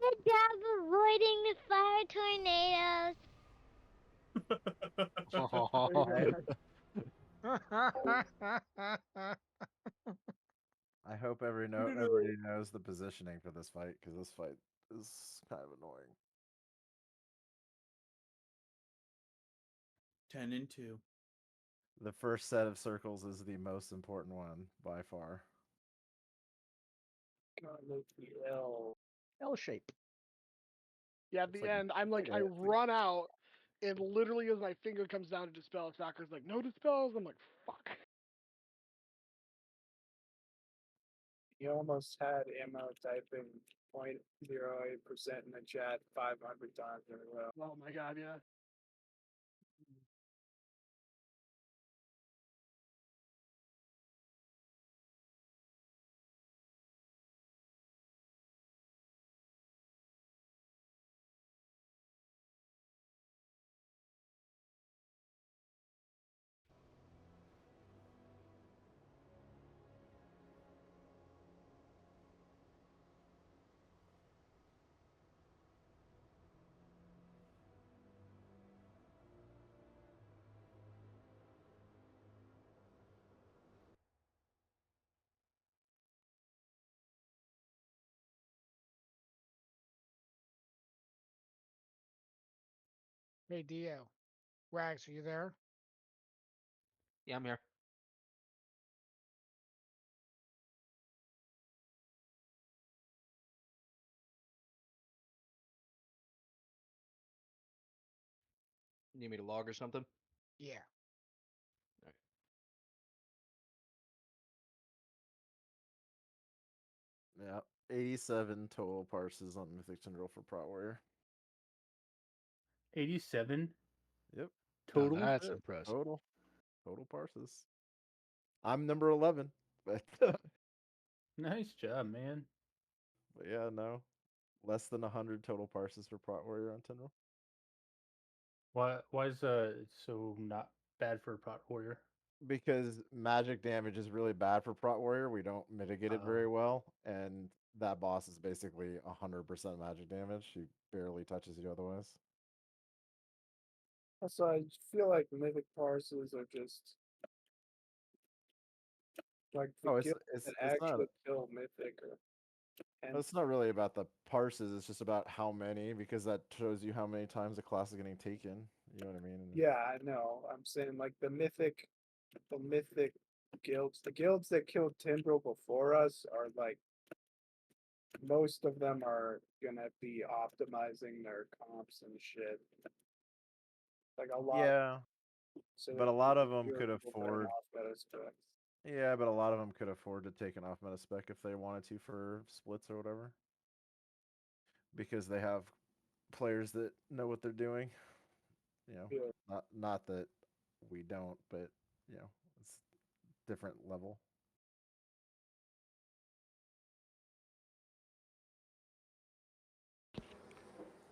P: Good job avoiding the fire tornadoes.
O: I hope everybody knows the positioning for this fight because this fight is kind of annoying.
G: 10 and 2.
O: The first set of circles is the most important one by far.
K: L shape.
M: Yeah, at the end, I'm like, I run out, and literally as my finger comes down to dispel, Soccer's like, no dispels. I'm like, fuck.
H: You almost had ammo typing 0.08% in the chat 500 times in a row.
M: Oh my god, yeah.
D: Hey, Dio. Rags, are you there?
B: Yeah, I'm here. You need me to log or something?
D: Yeah.
O: Yeah, 87 total parses on Mythic Tindral for Prot Warrior.
E: 87.
O: Yep.
E: Total.
F: That's impressive.
O: Total parses. I'm number 11, but
E: Nice job, man.
O: but yeah, no, less than 100 total parses for Prot Warrior on Tindral.
E: Why is so not bad for a Prot Warrior?
O: Because magic damage is really bad for Prot Warrior. We don't mitigate it very well, and that boss is basically 100% magic damage. He barely touches you otherwise.
H: Also, I feel like mythic parses are just like the
O: Oh,
H: guilds
O: it's
H: that
O: not.
H: actually kill mythic.
O: It's not really about the parses. It's just about how many, because that shows you how many times a class is getting taken. You know what I mean?
H: Yeah, I know. I'm saying like the mythic guilds, the guilds that killed Tindral before us are like most of them are gonna be optimizing their comps and shit. Like a lot.
O: Yeah,
H: So
O: but a lot of them could
H: people putting
O: afford.
H: off meta specs.
O: Yeah, but a lot of them could afford to take an off meta spec if they wanted to for splits or whatever, because they have players that know what they're doing. You know,
H: Yeah.
O: not that we don't, but it's different level.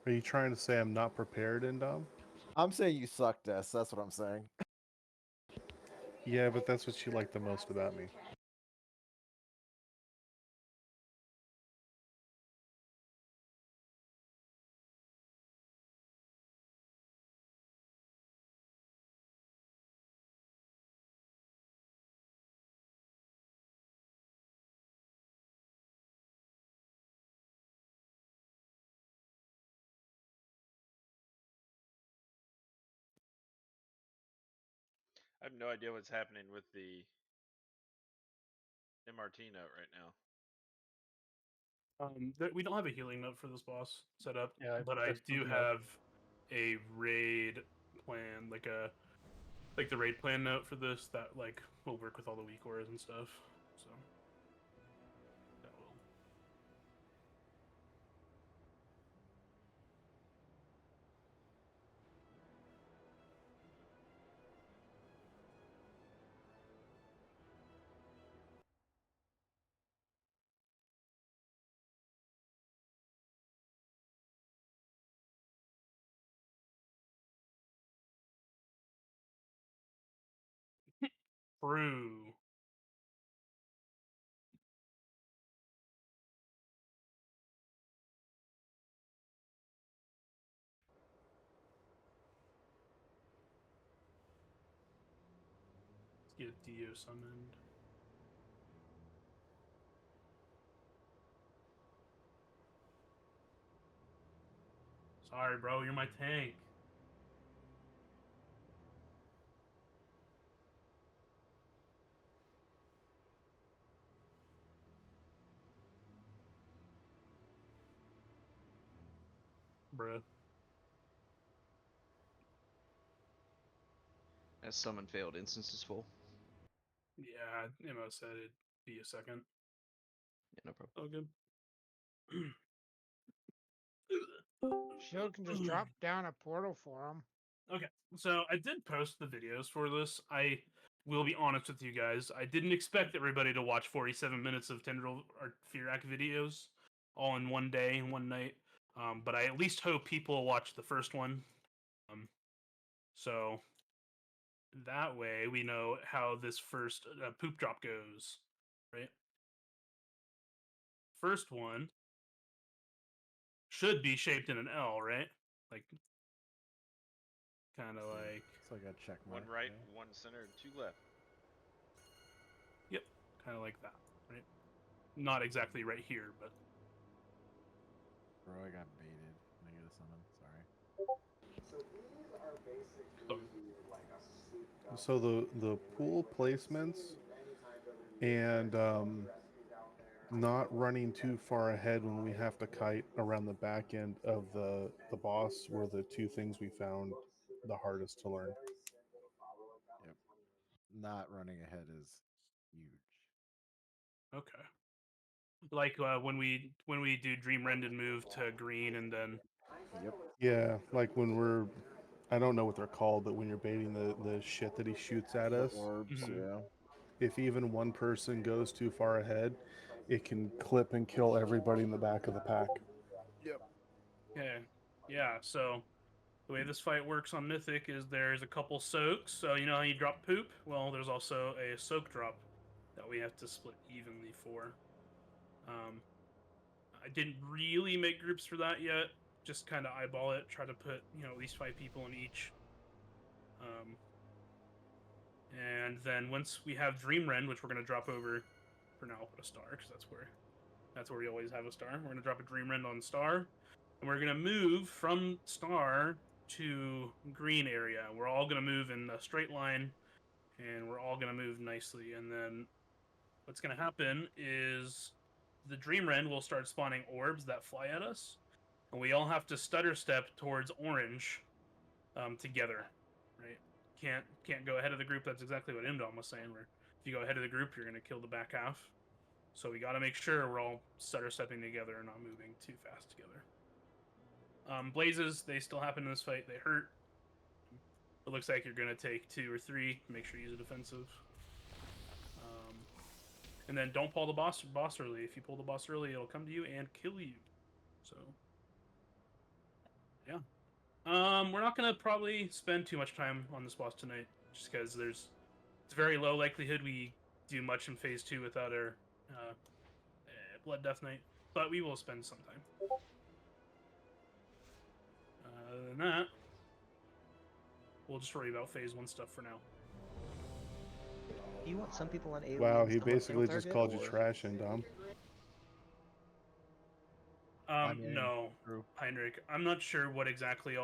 F: Are you trying to say I'm not prepared, Indom?
O: I'm saying you suck, Des. That's what I'm saying.
F: Yeah, but that's what you like the most about me.
C: I have no idea what's happening with the MRT note right now.
A: We don't have a healing note for this boss set up,
E: Yeah,
A: but I
E: that's
A: do
E: something
A: have a raid plan, like the raid plan note for this that like will work with all the weak auras and stuff. So that will. True. Let's get Dio summoned. Sorry, bro, you're my tank. Bruh.
B: As summon failed, instance is full.
A: Yeah, Mo said it'd be a second.
B: Yeah, no problem.
A: Oh, good.
D: Shield can just drop down a portal for him.
A: Okay, so I did post the videos for this. I will be honest with you guys. I didn't expect everybody to watch 47 minutes of Tindral or Fyrakk videos all in one day and one night. But I at least hope people watch the first one. So that way we know how this first poop drop goes, right? First one should be shaped in an L, right? Like, kind of like.
O: It's like a check mark.
C: One right,
O: yeah.
C: one center, and two left.
A: Yep, kind of like that, right? Not exactly right here, but.
O: Bro, I got baited. Negative summon. Sorry.
F: So the pool placements and not running too far ahead when we have to kite around the back end of the boss were the two things we found the hardest to learn.
O: Yep. Not running ahead is huge.
A: Okay. Like when we do Dream Rend and move to green and then.
O: Yep.
F: Yeah, like when we're, I don't know what they're called, but when you're baiting the shit that he shoots at us,
O: Orbs, yeah.
F: if even one person goes too far ahead, it can clip and kill everybody in the back of the pack.
O: Yep.
A: Okay. Yeah, so the way this fight works on Mythic is there's a couple soaks. So you know how you drop poop? Well, there's also a soak drop that we have to split evenly for. I didn't really make groups for that yet. Just kind of eyeball it. Try to put at least 5 people in each. And then once we have Dream Rend, which we're gonna drop over, for now I'll put a star because that's where we always have a star. We're gonna drop a Dream Rend on star, and we're gonna move from star to green area. We're all gonna move in a straight line, and we're all gonna move nicely. And then what's gonna happen is the Dream Rend will start spawning orbs that fly at us, and we all have to stutter step towards orange together, right? Can't go ahead of the group. That's exactly what Imdom was saying. Where if you go ahead of the group, you're gonna kill the back half. So we got to make sure we're all stutter stepping together and not moving too fast together. Blazes, they still happen in this fight. They hurt. It looks like you're gonna take 2 or 3. Make sure you use a defensive. And then don't pull the boss early. If you pull the boss early, it'll come to you and kill you. So yeah. We're not gonna probably spend too much time on this boss tonight, just because there's It's very low likelihood we do much in phase 2 without our Blood Death Knight, but we will spend some time. Other than that, we'll just worry about phase 1 stuff for now.
K: Do you want some people on AoE?
F: Wow,
K: and
F: he
K: some on single
F: basically just
K: target,
F: called you
K: or-
F: trash, and Dom.
O: mean,
A: No,
O: true.
A: Heinrich. I'm not sure what exactly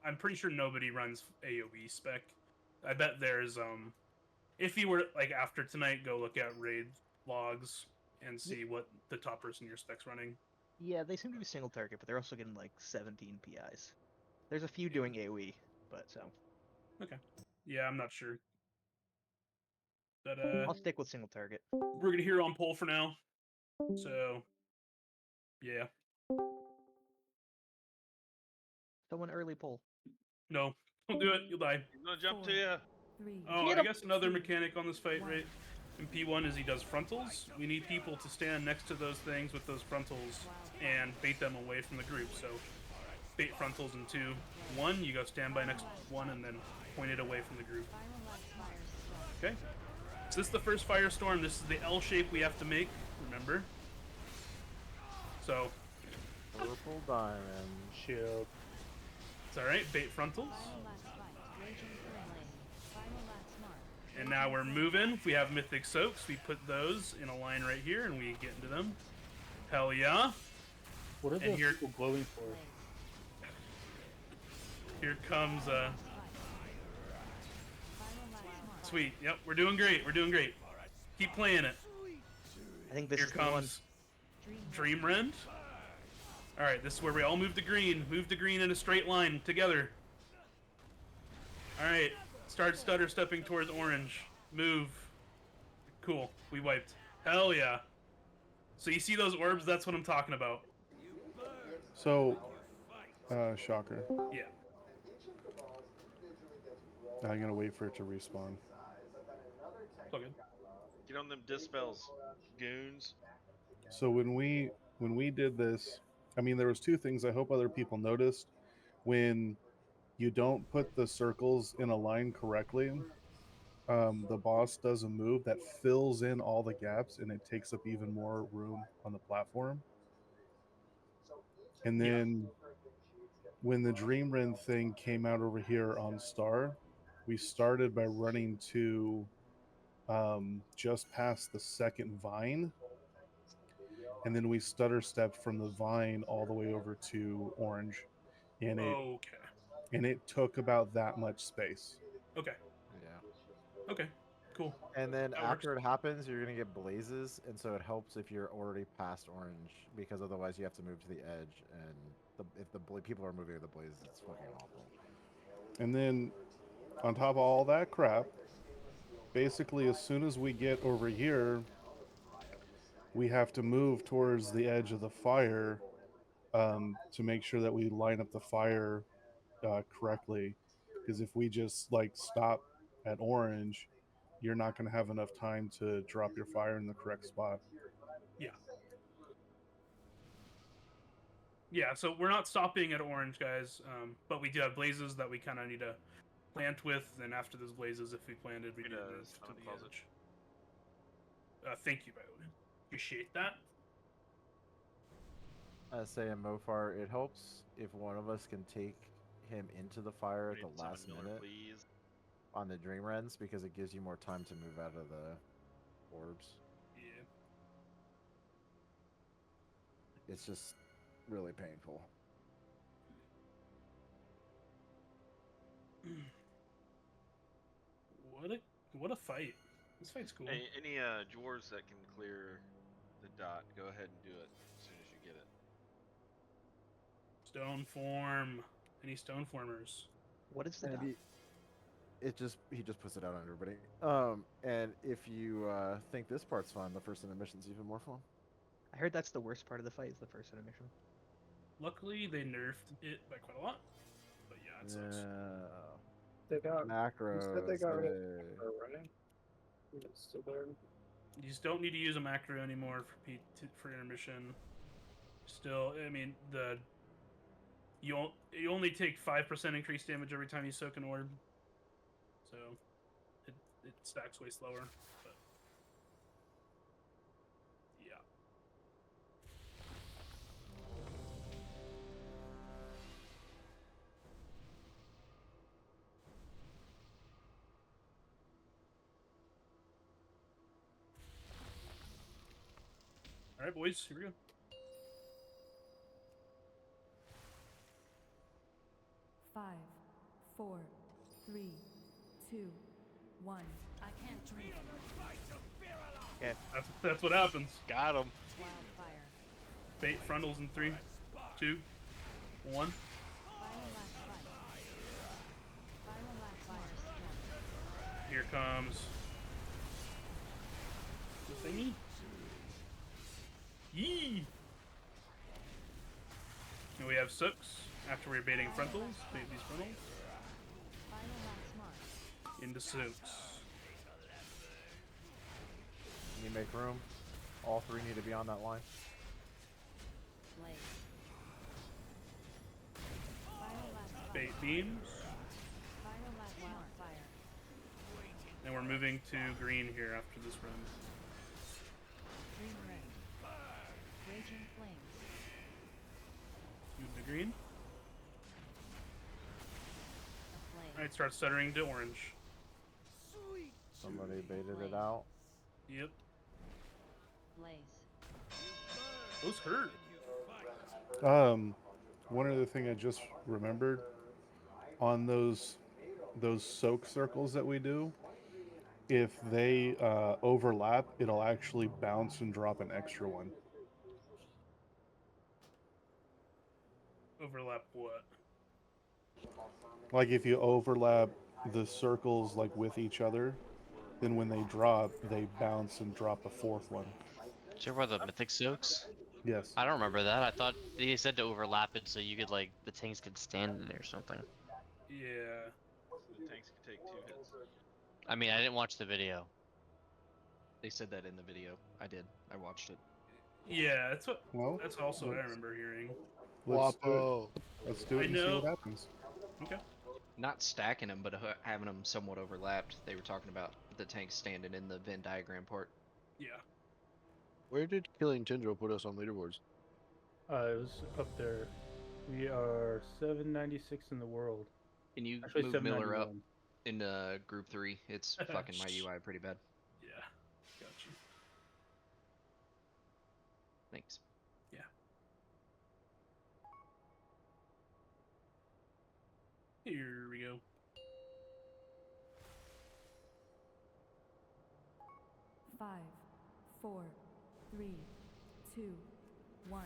A: I'm pretty sure nobody runs AoE spec. I bet there's if you were like after tonight, go look at raid logs and see what the top person in your spec's running.
K: Yeah, they seem to be single target, but they're also getting like 17 PIs. There's a few doing AoE, but so.
A: Okay. Yeah, I'm not sure. But
K: I'll stick with single target.
A: we're gonna hear on poll for now. So yeah.
K: Someone early pull.
A: No, don't do it. You'll die.
C: He's gonna jump to you.
A: Oh, I guess another mechanic on this fight, right? In P1 is he does frontals. We need people to stand next to those things with those frontals and bait them away from the group. So bait frontals in 2, 1. You go stand by next one and then point it away from the group. Okay. So this is the first firestorm. This is the L shape we have to make. Remember. So.
O: Purple diamond.
E: Shield.
A: It's all right. Bait frontals. And now we're moving. If we have Mythic Soaks, we put those in a line right here, and we get into them. Hell yeah.
E: What are
A: And
E: those
A: here-
E: people glowing for?
A: Here comes Sweet. Yep, we're doing great. We're doing great. Keep playing it.
K: I think this
A: Here
K: is the one.
A: comes Dream Rend. All right, this is where we all move to green. Move to green in a straight line together. All right, start stutter stepping towards orange. Move. Cool. We wiped. Hell yeah. So you see those orbs? That's what I'm talking about.
F: So, shocker.
A: Yeah.
F: I'm gonna wait for it to respawn.
A: Okay.
C: Get on them dispels, goons.
F: So when we did this, I mean, there was two things I hope other people noticed. When you don't put the circles in a line correctly, the boss does a move that fills in all the gaps, and it takes up even more room on the platform. And then when the Dream Rend thing came out over here on Star, we started by running to just past the second vine, and then we stutter stepped from the vine all the way over to orange, and it took about that much space.
A: Okay.
O: Yeah.
A: Okay. Cool.
O: And then
A: That
O: after it happens, you're gonna get blazes, and so it helps if you're already past orange, because otherwise you have to move to the edge, and if the people are moving to the blazes, it's fucking awful.
F: And then on top of all that crap, basically as soon as we get over here, we have to move towards the edge of the fire to make sure that we line up the fire correctly. Because if we just like stop at orange, you're not going to have enough time to drop your fire in the correct spot.
A: Yeah. Yeah, so we're not stopping at orange, guys, but we do have blazes that we kind of need to plant with, and after those blazes, if we planted, we need to move to the edge. Thank you, by the way. Appreciate that.
O: I say in Mofar, it helps if one of us can take him into the fire at the last minute on the Dream Rends, because it gives you more time to move out of the orbs.
A: Yeah.
O: It's just really painful.
A: What a fight. This fight's cool.
C: Hey, any dwarves that can clear the dot, go ahead and do it as soon as you get it.
A: Stone form. Any stone formers?
K: What is the dot?
O: He just puts it out on everybody. And if you think this part's fun, the first intermission's even more fun.
K: I heard that's the worst part of the fight, is the first intermission.
A: Luckily, they nerfed it by quite a lot. But yeah, it sucks.
H: They got
O: macros.
H: You said they got rid of macro, right? It's still there.
A: You just don't need to use a macro anymore for intermission. Still, I mean, you only take 5% increased damage every time you soak an orb. So it stacks way slower. But yeah. All right, boys, here we go.
I: Five, 4, 3, 2, 1. I can't drink it.
K: Okay.
A: That's what happens.
C: Got him.
I: Wildfire.
A: Bait frontals in 3, 2, 1.
I: Viral last fight. Viral last fire.
A: Here comes the thingy. Yee! And we have Sooks after we're baiting frontals. Bait these frontals.
I: Viral last mark.
A: Into Sooks.
O: You make room. All three need to be on that line.
I: Blaze. Viral last fight.
A: Bait beams.
I: Viral last wildfire.
A: And we're moving to green here after this run.
I: Green red. Raging flames.
A: Move to green.
I: Aflame.
A: Alright, start stuttering to orange.
O: Somebody baited it out.
A: Yep.
I: Blaze.
A: Those hurt.
F: One other thing I just remembered on those soak circles that we do, if they overlap, it'll actually bounce and drop an extra one.
A: Overlap what?
F: Like if you overlap the circles like with each other, then when they drop, they bounce and drop a fourth one.
Q: Did you ever the Mythic Soaks?
F: Yes.
Q: I don't remember that. I thought they said to overlap it so you could like the tanks could stand in it or something.
A: Yeah.
C: The tanks can take 2 hits.
Q: I mean, I didn't watch the video.
B: They said that in the video. I did. I watched it.
A: Yeah, that's what.
F: Well,
A: that's also what I remember hearing.
F: Let's do it. Let's do it and see what happens.
A: Okay.
B: Not stacking them, but having them somewhat overlapped. They were talking about the tanks standing in the Venn diagram part.
A: Yeah.
R: Where did killing Tindral put us on leaderboards?
E: It was up there. We are 796 in the world.
B: Can you
E: Actually,
B: move Miller up
E: 791.
B: in group 3? It's fucking my UI pretty bad.
A: Yeah. Gotcha.
B: Thanks.
A: Yeah. Here we go.
I: Five, 4, 3, 2, 1.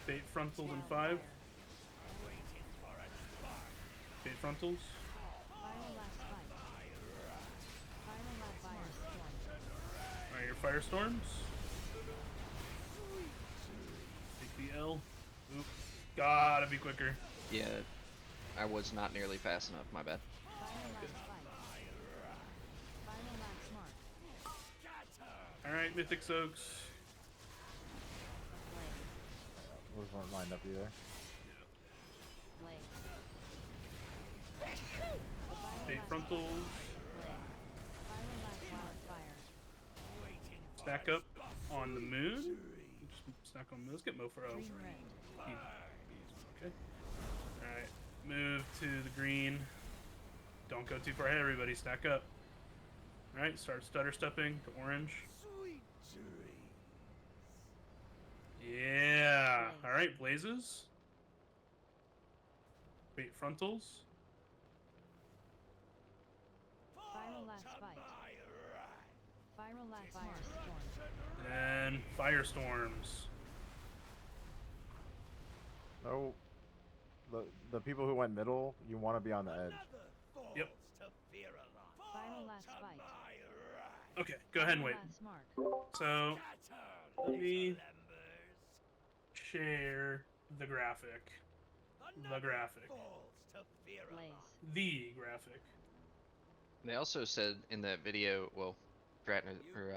A: Bait frontals in 5. Bait frontals.
I: Viral last fight. Viral last firestorm.
A: Alright, your firestorms. Take the L. Oop. Gotta be quicker.
B: Yeah, I was not nearly fast enough. My bad.
I: Viral last fight. Viral last mark.
A: Alright, Mythic Soaks.
O: Those weren't lined up either.
A: Bait frontals. Stack up on the moon. Just stack on the moon. Let's get Mo for okay. Alright. Move to the green. Don't go too far ahead, everybody. Stack up. Alright, start stutter stepping to orange. Yeah. Alright, blazes. Bait frontals.
I: Viral last fight. Viral last firestorm.
A: And firestorms.
O: Oh, the people who went middle, you want to be on the edge.
A: Yep.
I: Viral last fight.
A: Okay, go ahead and wait.
I: Last mark.
A: So, let me share the graphic. The graphic.
I: Blaze.
A: The graphic.
B: They also said in that video, well, Dratner, or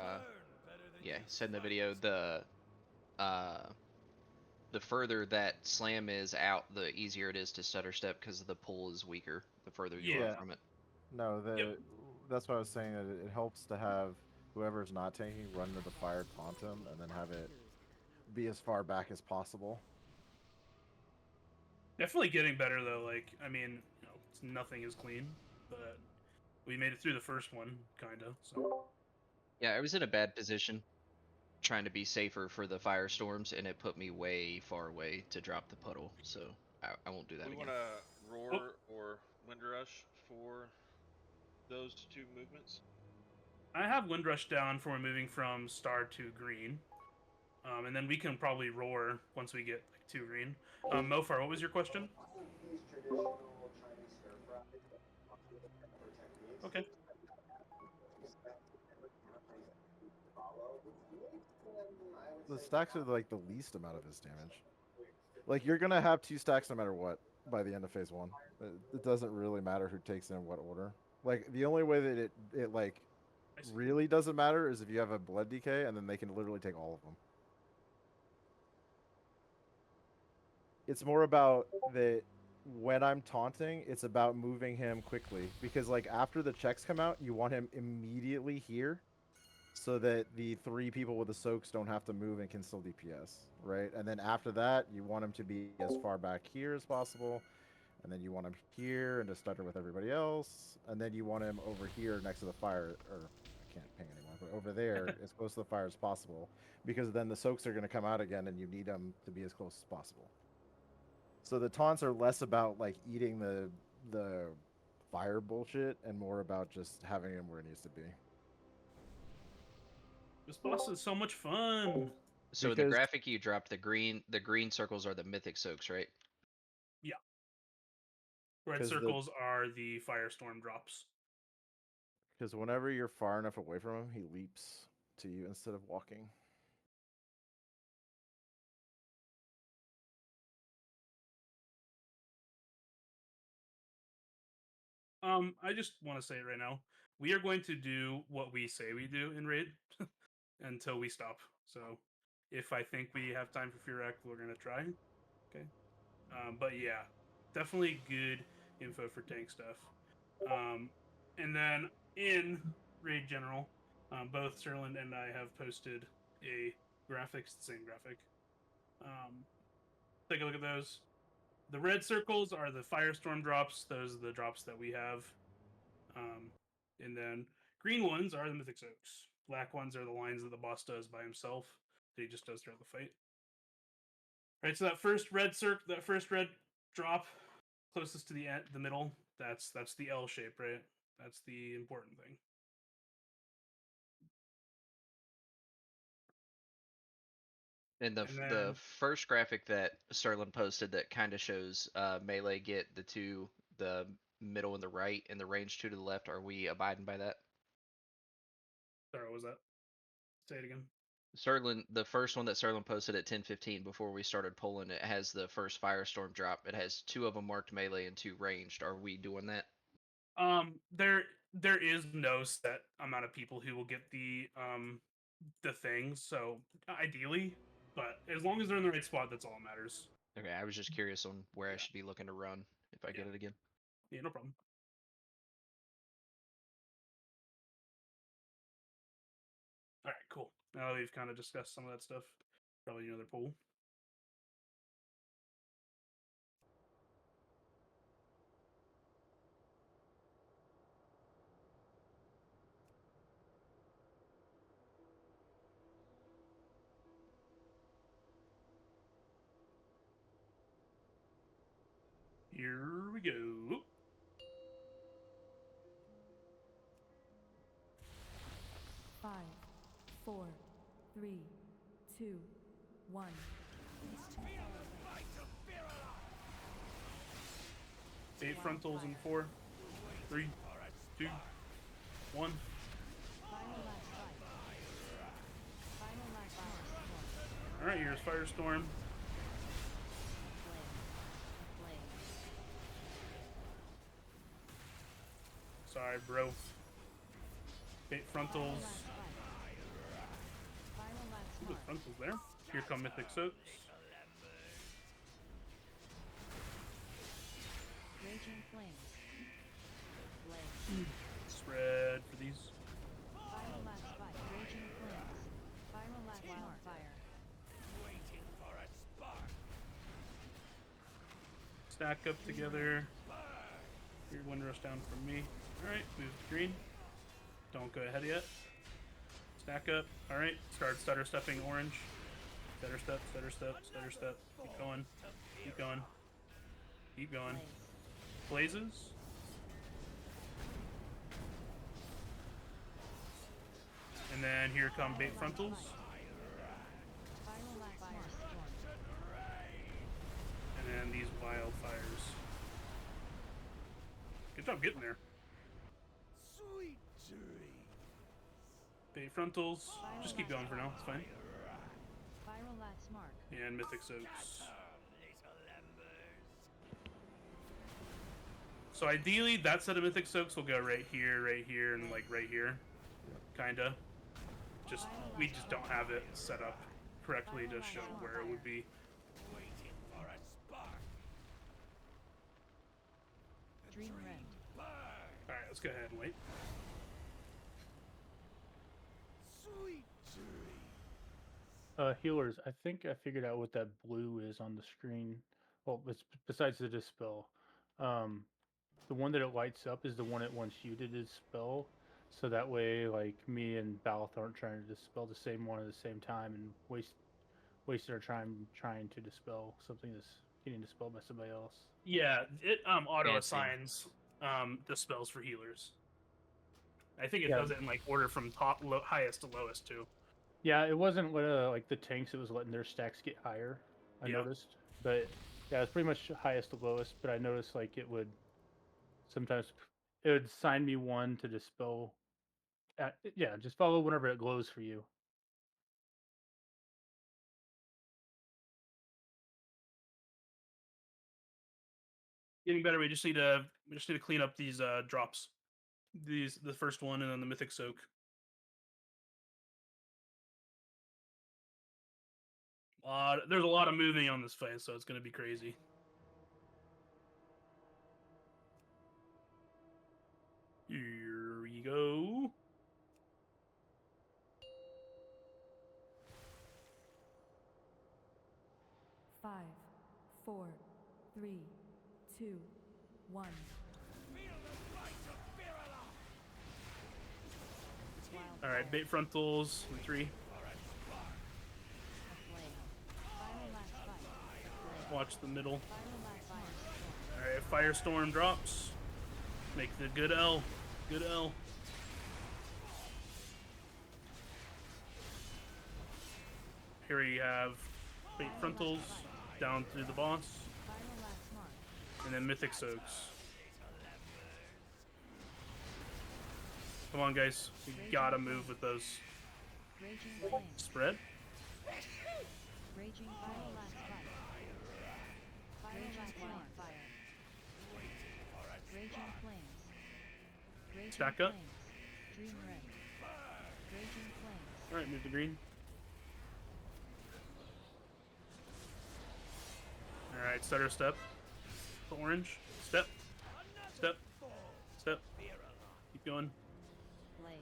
B: yeah, he said in the video the the further that slam is out, the easier it is to stutter step because the pull is weaker the further you are from it.
O: No, that's what I was saying. That it helps to have whoever's not tanking run into the fire, taunt him, and then have it be as far back as possible.
A: Definitely getting better though. Like, I mean, you know, nothing is clean, but we made it through the first one, kinda. So
B: Yeah, I was in a bad position trying to be safer for the firestorms, and it put me way far away to drop the puddle. So I won't do that
C: We
B: again.
C: want to roar or wind rush for those two movements.
A: I have Windrush down for moving from star to green. And then we can probably roar once we get like 2 green. Mofar, what was your question? Okay.
O: The stacks are like the least amount of his damage. Like you're gonna have 2 stacks no matter what by the end of phase 1. It doesn't really matter who takes it in what order. Like the only way that it like really doesn't matter is if you have a blood decay, and then they can literally take all of them. It's more about that when I'm taunting, it's about moving him quickly, because like after the checks come out, you want him immediately here so that the 3 people with the soaks don't have to move and can still DPS, right? And then after that, you want him to be as far back here as possible, and then you want him here and to stutter with everybody else, and then you want him over here next to the fire, or I can't ping anymore, but over there as close to the fire as possible, because then the soaks are going to come out again, and you need them to be as close as possible. So the taunts are less about like eating the fire bullshit and more about just having him where it needs to be.
A: This boss is so much fun.
B: So the graphic you dropped, the green circles are the mythic soaks, right?
A: Yeah. Red circles are the firestorm drops.
O: Because whenever you're far enough away from him, he leaps to you instead of walking.
A: I just want to say it right now. We are going to do what we say we do in raid until we stop. So, if I think we have time for Fyrakk, we're gonna try. Okay. But yeah, definitely good info for tank stuff. And then in raid general, both Serland and I have posted a graphics, the same graphic. Take a look at those. The red circles are the firestorm drops. Those are the drops that we have. And then green ones are the mythic soaks. Black ones are the lines that the boss does by himself that he just does throughout the fight. Right, so that first red drop closest to the middle, that's the L shape, right? That's the important thing.
B: And the first graphic that Sterling posted that kind of shows melee get the middle and the right, and the range 2 to the left. Are we abiding by that?
A: Sorry, what was that? Say it again.
B: Sterling, the first one that Sterling posted at 10:15 before we started pulling, it has the first firestorm drop. It has 2 of them marked melee and 2 ranged. Are we doing that?
A: There is no set amount of people who will get the things. So ideally, but as long as they're in the right spot, that's all that matters.
B: Okay, I was just curious on where I should be looking to run if I get it again.
A: Yeah, no problem. All right, cool. Now that we've kind of discussed some of that stuff, probably another pool. Here we go.
I: Five, 4, 3, 2, 1.
A: Eight frontals in 4, 3, 2, 1. All right, here's Firestorm. Sorry, bro. 8 frontals. Ooh, frontals there. Here come Mythic Soaks.
I: Raging flames. Blaze.
A: Spread for these.
I: Viral last fight. Raging flames. Viral last wildfire.
J: Waiting for a spark.
A: Stack up together. Your Windrush down from me. Alright, move to green. Don't go ahead yet. Stack up. Alright, start stutter stepping orange. Stutter step, stutter step, stutter step. Keep going. Keep going. Keep going. Blazes. And then here come bait frontals.
I: Viral last firestorm.
A: And then these wildfires. Good job getting there.
J: Sweet dreams.
A: Bait frontals. Just keep going for now. It's fine.
I: Viral last mark.
A: And Mythic Soaks. So ideally, that set of Mythic Soaks will go right here, and like right here. Kinda. Just, we just don't have it set up correctly to show where it would be.
J: Waiting for a spark.
I: Dream rend.
A: Alright, let's go ahead and wait.
J: Sweet dreams.
E: Healers, I think I figured out what that blue is on the screen. Well, it's besides the dispel. The one that it lights up is the one it wants you to dispel. So that way, like, me and Balth aren't trying to dispel the same one at the same time and wasting our time trying to dispel something that's getting dispelled by somebody else.
A: Yeah, it auto
Q: Yeah, same.
A: assigns dispels for healers. I think it
E: Yeah.
A: does it in like order from highest to lowest too.
E: Yeah, it wasn't like the tanks. It was letting their stacks get higher. I
A: Yeah.
E: noticed, but yeah, it's pretty much highest to lowest. But I noticed like it would sometimes it would assign me one to dispel. Yeah, just follow whenever it glows for you.
A: Getting better. We just need to clean up these drops. The first one and then the Mythic Soak. There's a lot of moving on this fight, so it's gonna be crazy. Here we go.
I: Five, 4, 3, 2, 1.
A: All right, bait frontals. 3.
I: Viral last fight.
A: Watch the middle.
I: Viral last firestorm.
A: All right, firestorm drops. Make the good L. Good L. Here we have bait frontals down through the boss,
I: Viral last mark.
A: and then Mythic Soaks. Come on, guys. We gotta move with those.
I: Raging flames.
A: Spread.
I: Raging viral last fight. Viral last wildfire. Raging flames. Raging
A: Stack up.
I: flames. Dream rend. Raging flames.
A: All right, move to green. All right, stutter step. To orange. Step. Step. Step. Keep going.
I: Blaze.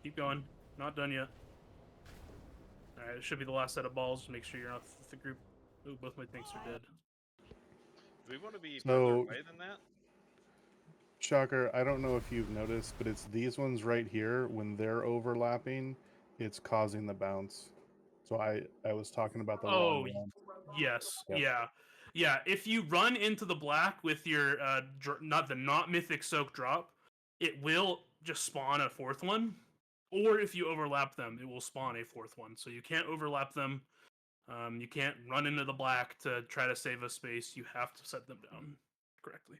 A: Keep going. Not done yet. All right, it should be the last set of balls. Make sure you're not with the group. Ooh, both my tanks are dead.
C: Do we want to be
F: So-
C: further away than that?
F: Shocker, I don't know if you've noticed, but it's these ones right here. When they're overlapping, it's causing the bounce. So I was talking about the
A: Oh,
F: wrong one.
A: yes.
F: Yep.
A: Yeah. If you run into the black with your not Mythic Soak drop, it will just spawn a fourth one. Or if you overlap them, it will spawn a fourth one. So you can't overlap them. You can't run into the black to try to save a space. You have to set them down correctly.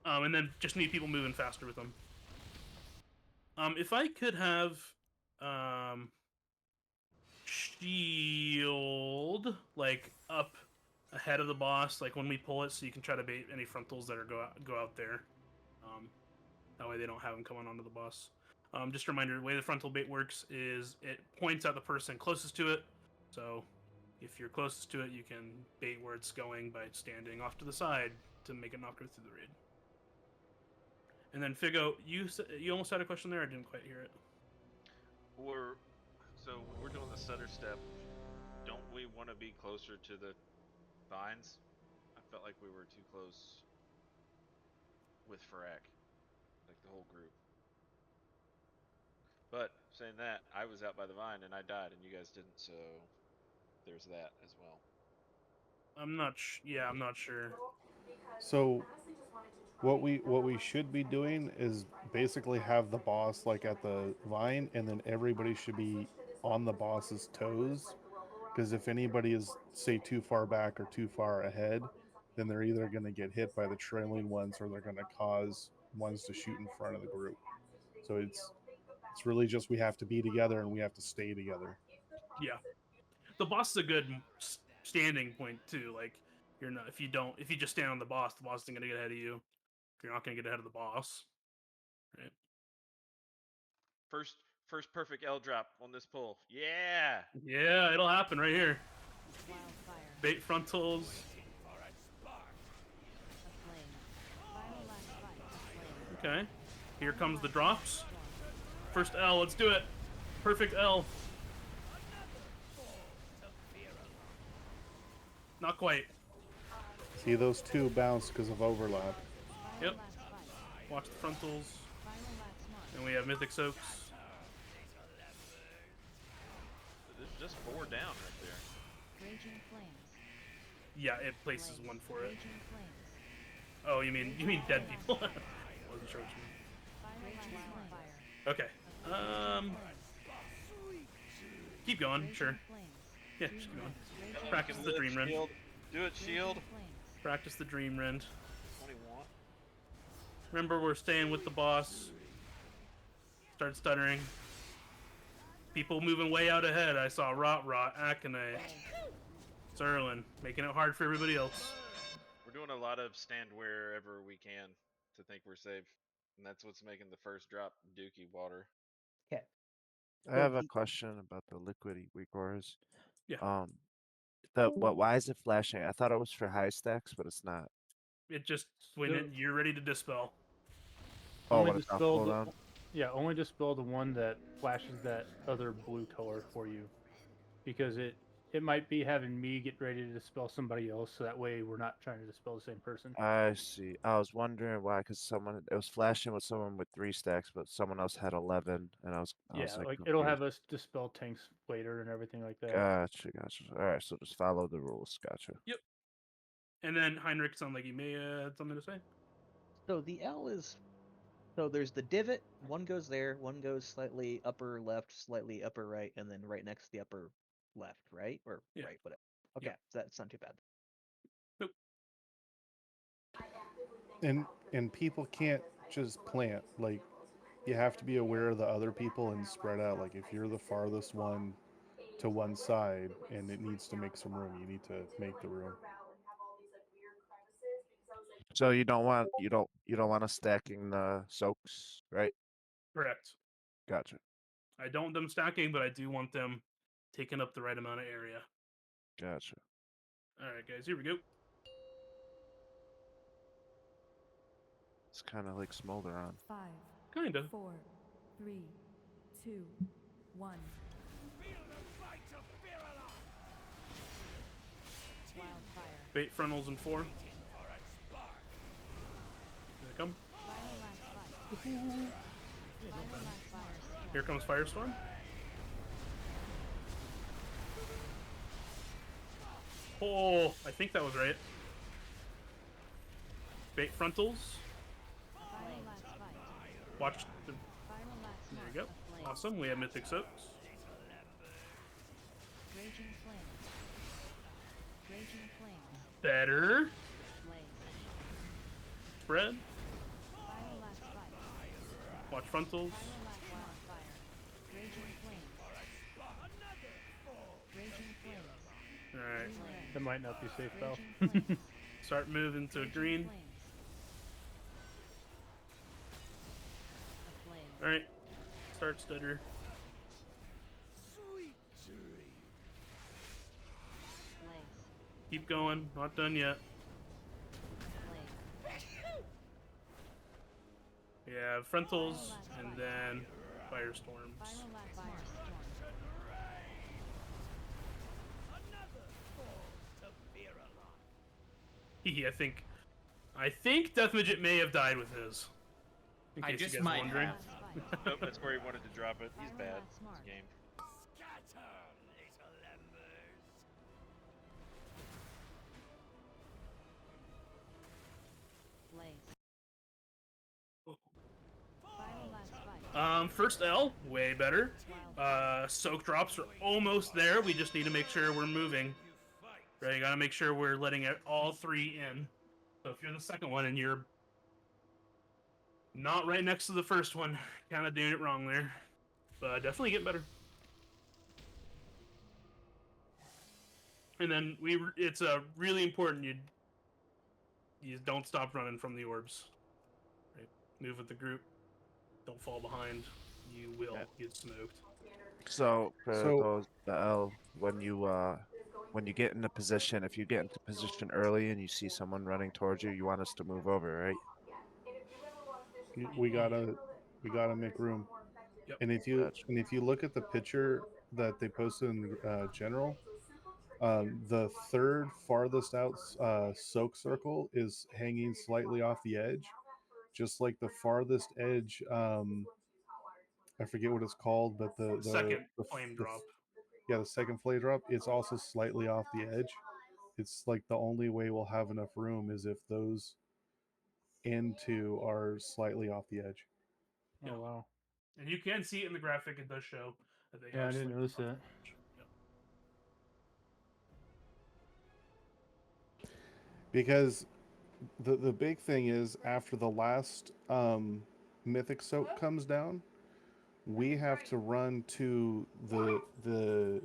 A: And then just need people moving faster with them. If I could have shield like up ahead of the boss, like when we pull it, so you can try to bait any frontals that are go out there. That way they don't have them coming onto the boss. Just a reminder, the way the frontal bait works is it points at the person closest to it. So If you're closest to it, you can bait where it's going by standing off to the side to make it not go through the raid. And then Figo, you almost had a question there. I didn't quite hear it.
C: So when we're doing the stutter step, don't we want to be closer to the vines? I felt like we were too close with Fyrakk, like the whole group. But saying that, I was out by the vine and I died, and you guys didn't, so there's that as well.
A: I'm not. I'm not sure.
F: So what we should be doing is basically have the boss like at the vine, and then everybody should be on the boss's toes, because if anybody is, say, too far back or too far ahead, then they're either going to get hit by the trailing ones or they're going to cause ones to shoot in front of the group. So it's really just we have to be together and we have to stay together.
A: Yeah, the boss is a good standing point too. Like you're not if you just stand on the boss isn't gonna get ahead of you. You're not gonna get ahead of the boss, right?
C: First perfect L drop on this pull. Yeah.
A: Yeah, it'll happen right here. Bait frontals. Okay, here comes the drops. First L, let's do it. Perfect L. Not quite.
F: See, those two bounce because of overlap.
A: Yep. Watch the frontals. And we have Mythic Soaks.
C: There's just 4 down right there.
A: Yeah, it places one for it. Oh, you mean dead people? Wasn't sure what you mean. Okay. Keep going, sure. Yeah, just keep going. Practice the Dream Rend.
C: Do it, shield.
A: Practice the Dream Rend.
C: 21.
A: Remember, we're staying with the boss. Start stuttering. People moving way out ahead. I saw Rot, Aconite, Zerlin, making it hard for everybody else.
C: We're doing a lot of stand wherever we can to think we're safe. And that's what's making the first drop dookie water.
K: Okay.
S: I have a question about the liquid weak auras.
A: Yeah.
S: Why is it flashing? I thought it was for high stacks, but it's not.
A: It just you're ready to dispel.
S: Oh, when it's on cooldown?
E: Yeah, only dispel the one that flashes that other blue color for you, because it might be having me get ready to dispel somebody else, so that way we're not trying to dispel the same person.
S: I see. I was wondering why, because it was flashing with someone with 3 stacks, but someone else had 11, and I was
E: Like
S: confused.
E: it'll have us dispel tanks later and everything like that.
S: Gotcha. All right, so just follow the rules. Gotcha.
A: Yep. And then Heinrich sounded like he may have something to say.
K: So the L is, so there's the divot. One goes there. One goes slightly upper left, slightly upper right, and then right next to the upper left, right or right, whatever. Okay, so that's not too bad.
F: And people can't just plant. Like, you have to be aware of the other people and spread out. Like, if you're the farthest one to one side and it needs to make some room, you need to make the room.
S: So you don't want us stacking the soaks, right?
A: Correct.
S: Gotcha.
A: I don't want them stacking, but I do want them taking up the right amount of area.
S: Gotcha.
A: All right, guys, here we go.
S: It's kind of like Smolder on.
I: 5,
A: kind of.
I: 4, 3, 2, 1. Wildfire.
A: Bait frontals in 4. Here they come. Here comes Firestorm. Oh, I think that was right. Bait frontals. Watch the... There you go. Awesome. We have Mythic Soaks. Better. Spread. Watch frontals. Alright.
E: That might not be safe, though.
A: Start moving to green. Alright. Start stutter. Keep going. Not done yet. Yeah, frontals and then firestorms. I think Death Midget may have died with his. In case
G: just
A: you guys
G: might
A: are wondering.
G: have.
C: Nope, that's where he wanted to drop it. He's bad. This game.
A: First L, way better. Soak drops are almost there. We just need to make sure we're moving. Right, you gotta make sure we're letting all three in. So if you're the second one and you're not right next to the first one, kind of doing it wrong there. But definitely get better. And then it's really important you don't stop running from the orbs. Right? Move with the group. Don't fall behind. You will get smoked.
S: So for those the L, when you get into position, if you get into position early and you see someone running towards you, you want us to move over, right?
F: We gotta make room.
A: Yep.
F: And if you look at the picture that they posted in general, the third farthest out soak circle is hanging slightly off the edge, just like the farthest edge. I forget what it's called, but the
A: second flame drop.
F: Yeah, the second flame drop. It's also slightly off the edge. It's like the only way we'll have enough room is if those end two are slightly off the edge.
E: Oh wow.
A: And you can see it in the graphic. It does show that they
E: Yeah,
A: are
E: I didn't
A: slightly
E: notice
A: off
E: that.
A: the edge. Yep.
F: Because the big thing is after the last mythic soak comes down, we have to run to the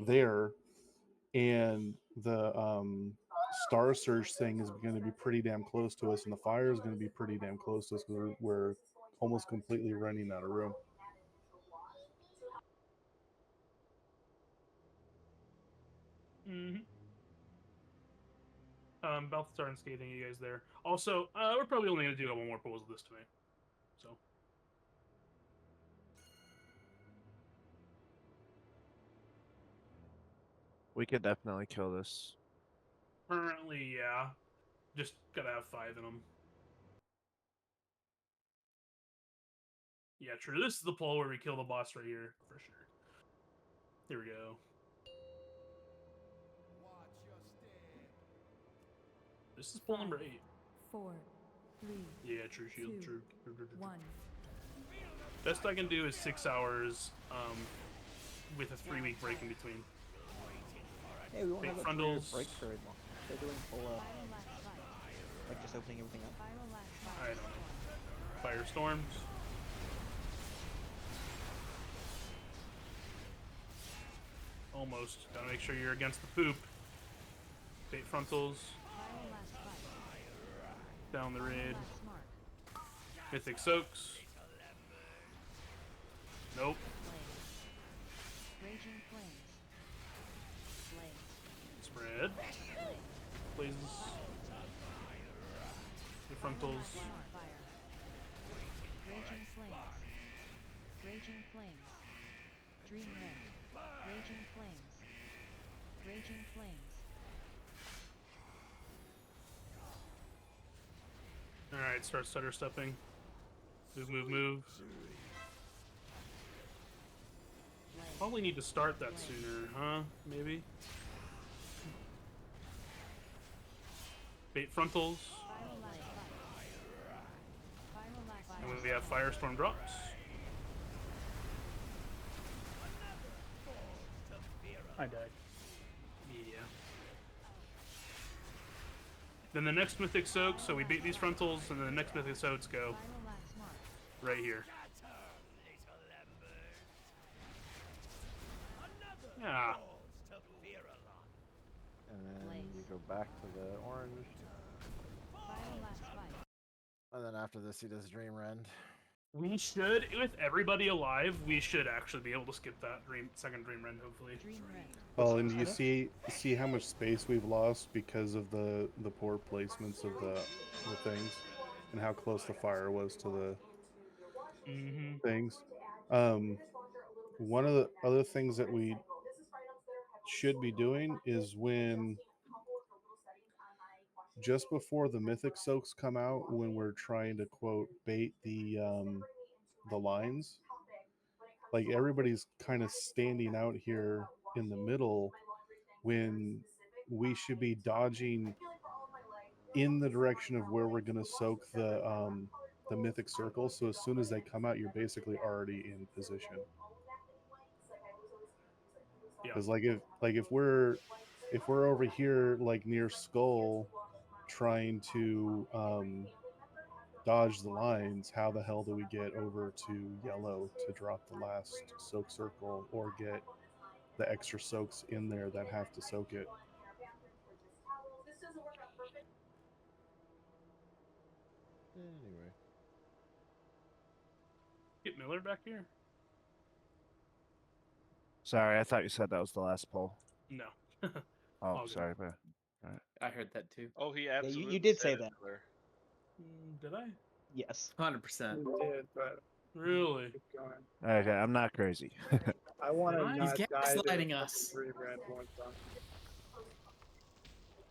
F: there, and the star surge thing is going to be pretty damn close to us, and the fire is going to be pretty damn close to us because we're almost completely running out of room.
A: Balthazar and Scathing, you guys there. Also, we're probably only going to do one more pulls of this tonight. So.
S: We could definitely kill this.
A: Currently, yeah. Just gotta have 5 in them. Yeah, true. This is the pull where we kill the boss right here, for sure. Here we go. This is pull number 8.
I: 4, 3.
A: Yeah, true shield,
I: 2,
A: true.
I: 1.
A: Best I can do is 6 hours, with a 3-week break in between.
K: Hey, we won't
A: Big
K: have a
A: frontals.
K: break very long. They're doing full, like just opening everything up.
A: I don't know. Firestorms. Almost. Gotta make sure you're against the poop. Bait frontals. Down the raid. Mythic soaks. Nope.
I: Raging flames.
A: Spread. Blazes. The frontals.
I: Raging flames. Raging flames. Dream red. Raging flames. Raging flames.
A: Alright, start stutter stepping. Move, move, move. Probably need to start that sooner, huh? Maybe? Bait frontals. And we have firestorm drops.
E: I died.
A: Yeah. Then the next mythic soak, so we beat these frontals, and then the next mythic soaks go right here. Yeah.
O: And then you go back to the orange. And then after this, he does Dream Rend.
A: We should, with everybody alive, we should actually be able to skip that second Dream Rend, hopefully.
F: Well, and you see how much space we've lost because of the poor placements of the things, and how close the fire was to the things. One of the other things that we should be doing is when just before the mythic soaks come out, when we're trying to quote bait the lines, like everybody's kind of standing out here in the middle when we should be dodging in the direction of where we're going to soak the mythic circle. So as soon as they come out, you're basically already in position. Because if we're over here like near skull trying to dodge the lines, how the hell do we get over to yellow to drop the last soak circle or get the extra soaks in there that have to soak it?
O: Anyway.
A: Get Miller back here?
S: Sorry, I thought you said that was the last poll.
A: No.
S: Oh,
A: All good.
S: sorry, man. All right.
G: I heard that too.
C: Oh, he
K: Yeah,
C: absolutely
K: you did
C: said
K: say
C: it,
K: that.
C: Miller.
A: Did I?
K: Yes.
G: 100%.
H: You did, but
A: Really?
H: keep going.
S: Okay, I'm not crazy.
H: I want to
A: Did I?
H: not
G: He's
H: die to
G: gaslighting
H: the
G: us.
H: fucking Dream Rend one time.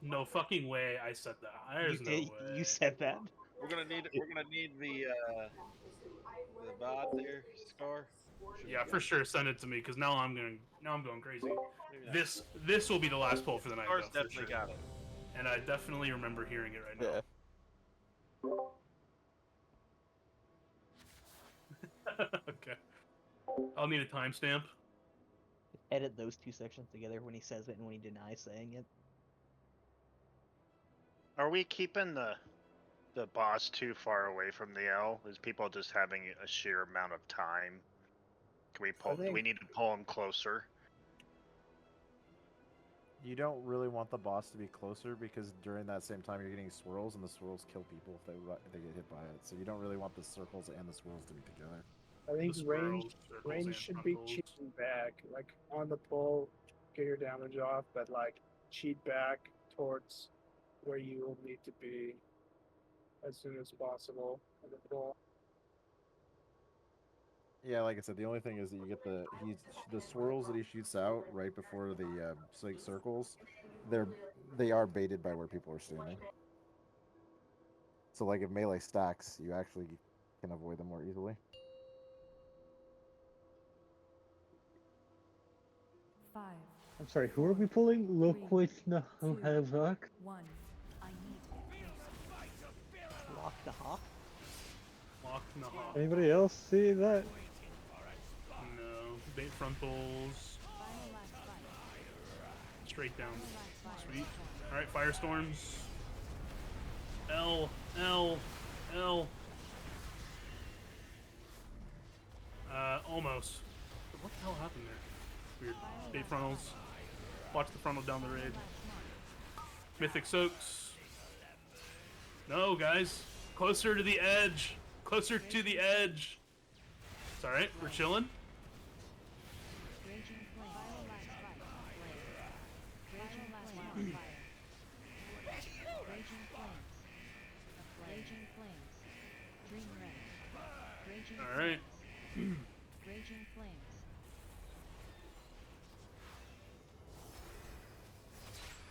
A: No fucking way I said that. There's no way.
K: You said that.
C: We're gonna need the VOD there, Scar.
A: Yeah, for sure. Send it to me because now I'm going crazy.
C: Maybe not.
A: This will be the last poll for the night.
C: Scar's
A: Though, for
C: definitely
A: sure.
C: got it.
A: And I definitely remember hearing it right now. Okay. I'll need a timestamp.
K: Edit those two sections together when he says it and when he denies saying it.
T: Are we keeping the boss too far away from the L? Is people just having a sheer amount of time? Can we pull? Do we need to pull him closer?
O: You don't really want the boss to be closer because during that same time you're getting swirls, and the swirls kill people if they get hit by it. So you don't really want the circles and the swirls to be together.
H: I think
A: The
H: range
A: swirls, circles,
H: should
A: and
H: be
A: frontals.
H: cheating back, like on the pull, get your damage off, but like cheat back towards where you will need to be as soon as possible in the pull.
O: Yeah, like I said, the only thing is that you get the swirls that he shoots out right before the circles. They are baited by where people are standing. So like if melee stacks, you actually can avoid them more easily.
I: 5.
N: I'm sorry, who are we pulling? Loquid no Havoc?
I: 1. I need
K: Lock the hawk?
A: Lock in the hawk.
N: Anybody else see that?
A: No. Bait frontals. Straight down. Sweet. Alright, firestorms. L. Almost. What the hell happened there? Weird. Bait frontals. Watch the frontal down the raid. Mythic soaks. No, guys. Closer to the edge. Closer to the edge. It's alright. We're chilling. Alright.
I: Raging flames.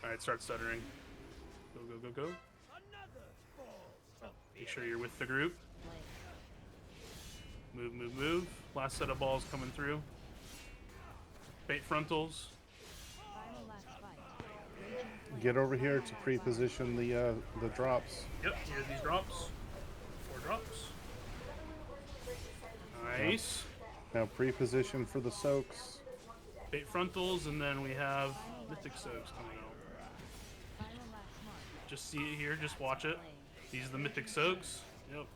A: Alright, start stuttering. Go. Make sure you're with the group. Move. Last set of balls coming through. Bait frontals.
F: Get over here to pre-position the drops.
A: Yep, here's these drops. 4 drops. Nice.
F: Now pre-position for the soaks.
A: Bait frontals, and then we have Mythic soaks coming out. Just see it here, just watch it. These are the Mythic soaks. Yep.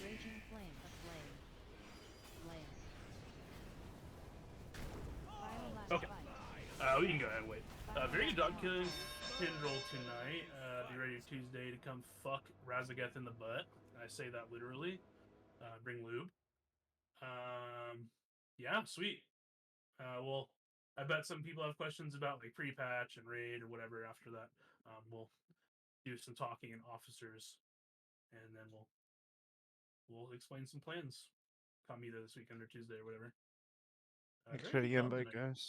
I: Raging flames.
A: Okay. We can go ahead and wait. Very good dog killing Tindral tonight. Be ready to Tuesday to come fuck Razageth in the butt. And I say that literally. Bring lube. Yeah, sweet. Well, I bet some people have questions about like pre-patch and raid or whatever after that. We'll do some talking in officers, and then we'll explain some plans. Come either this weekend or Tuesday or whatever.
S: Thanks
A: Very
S: for
A: good
S: the
A: call
S: invite,
A: tonight.
S: guys.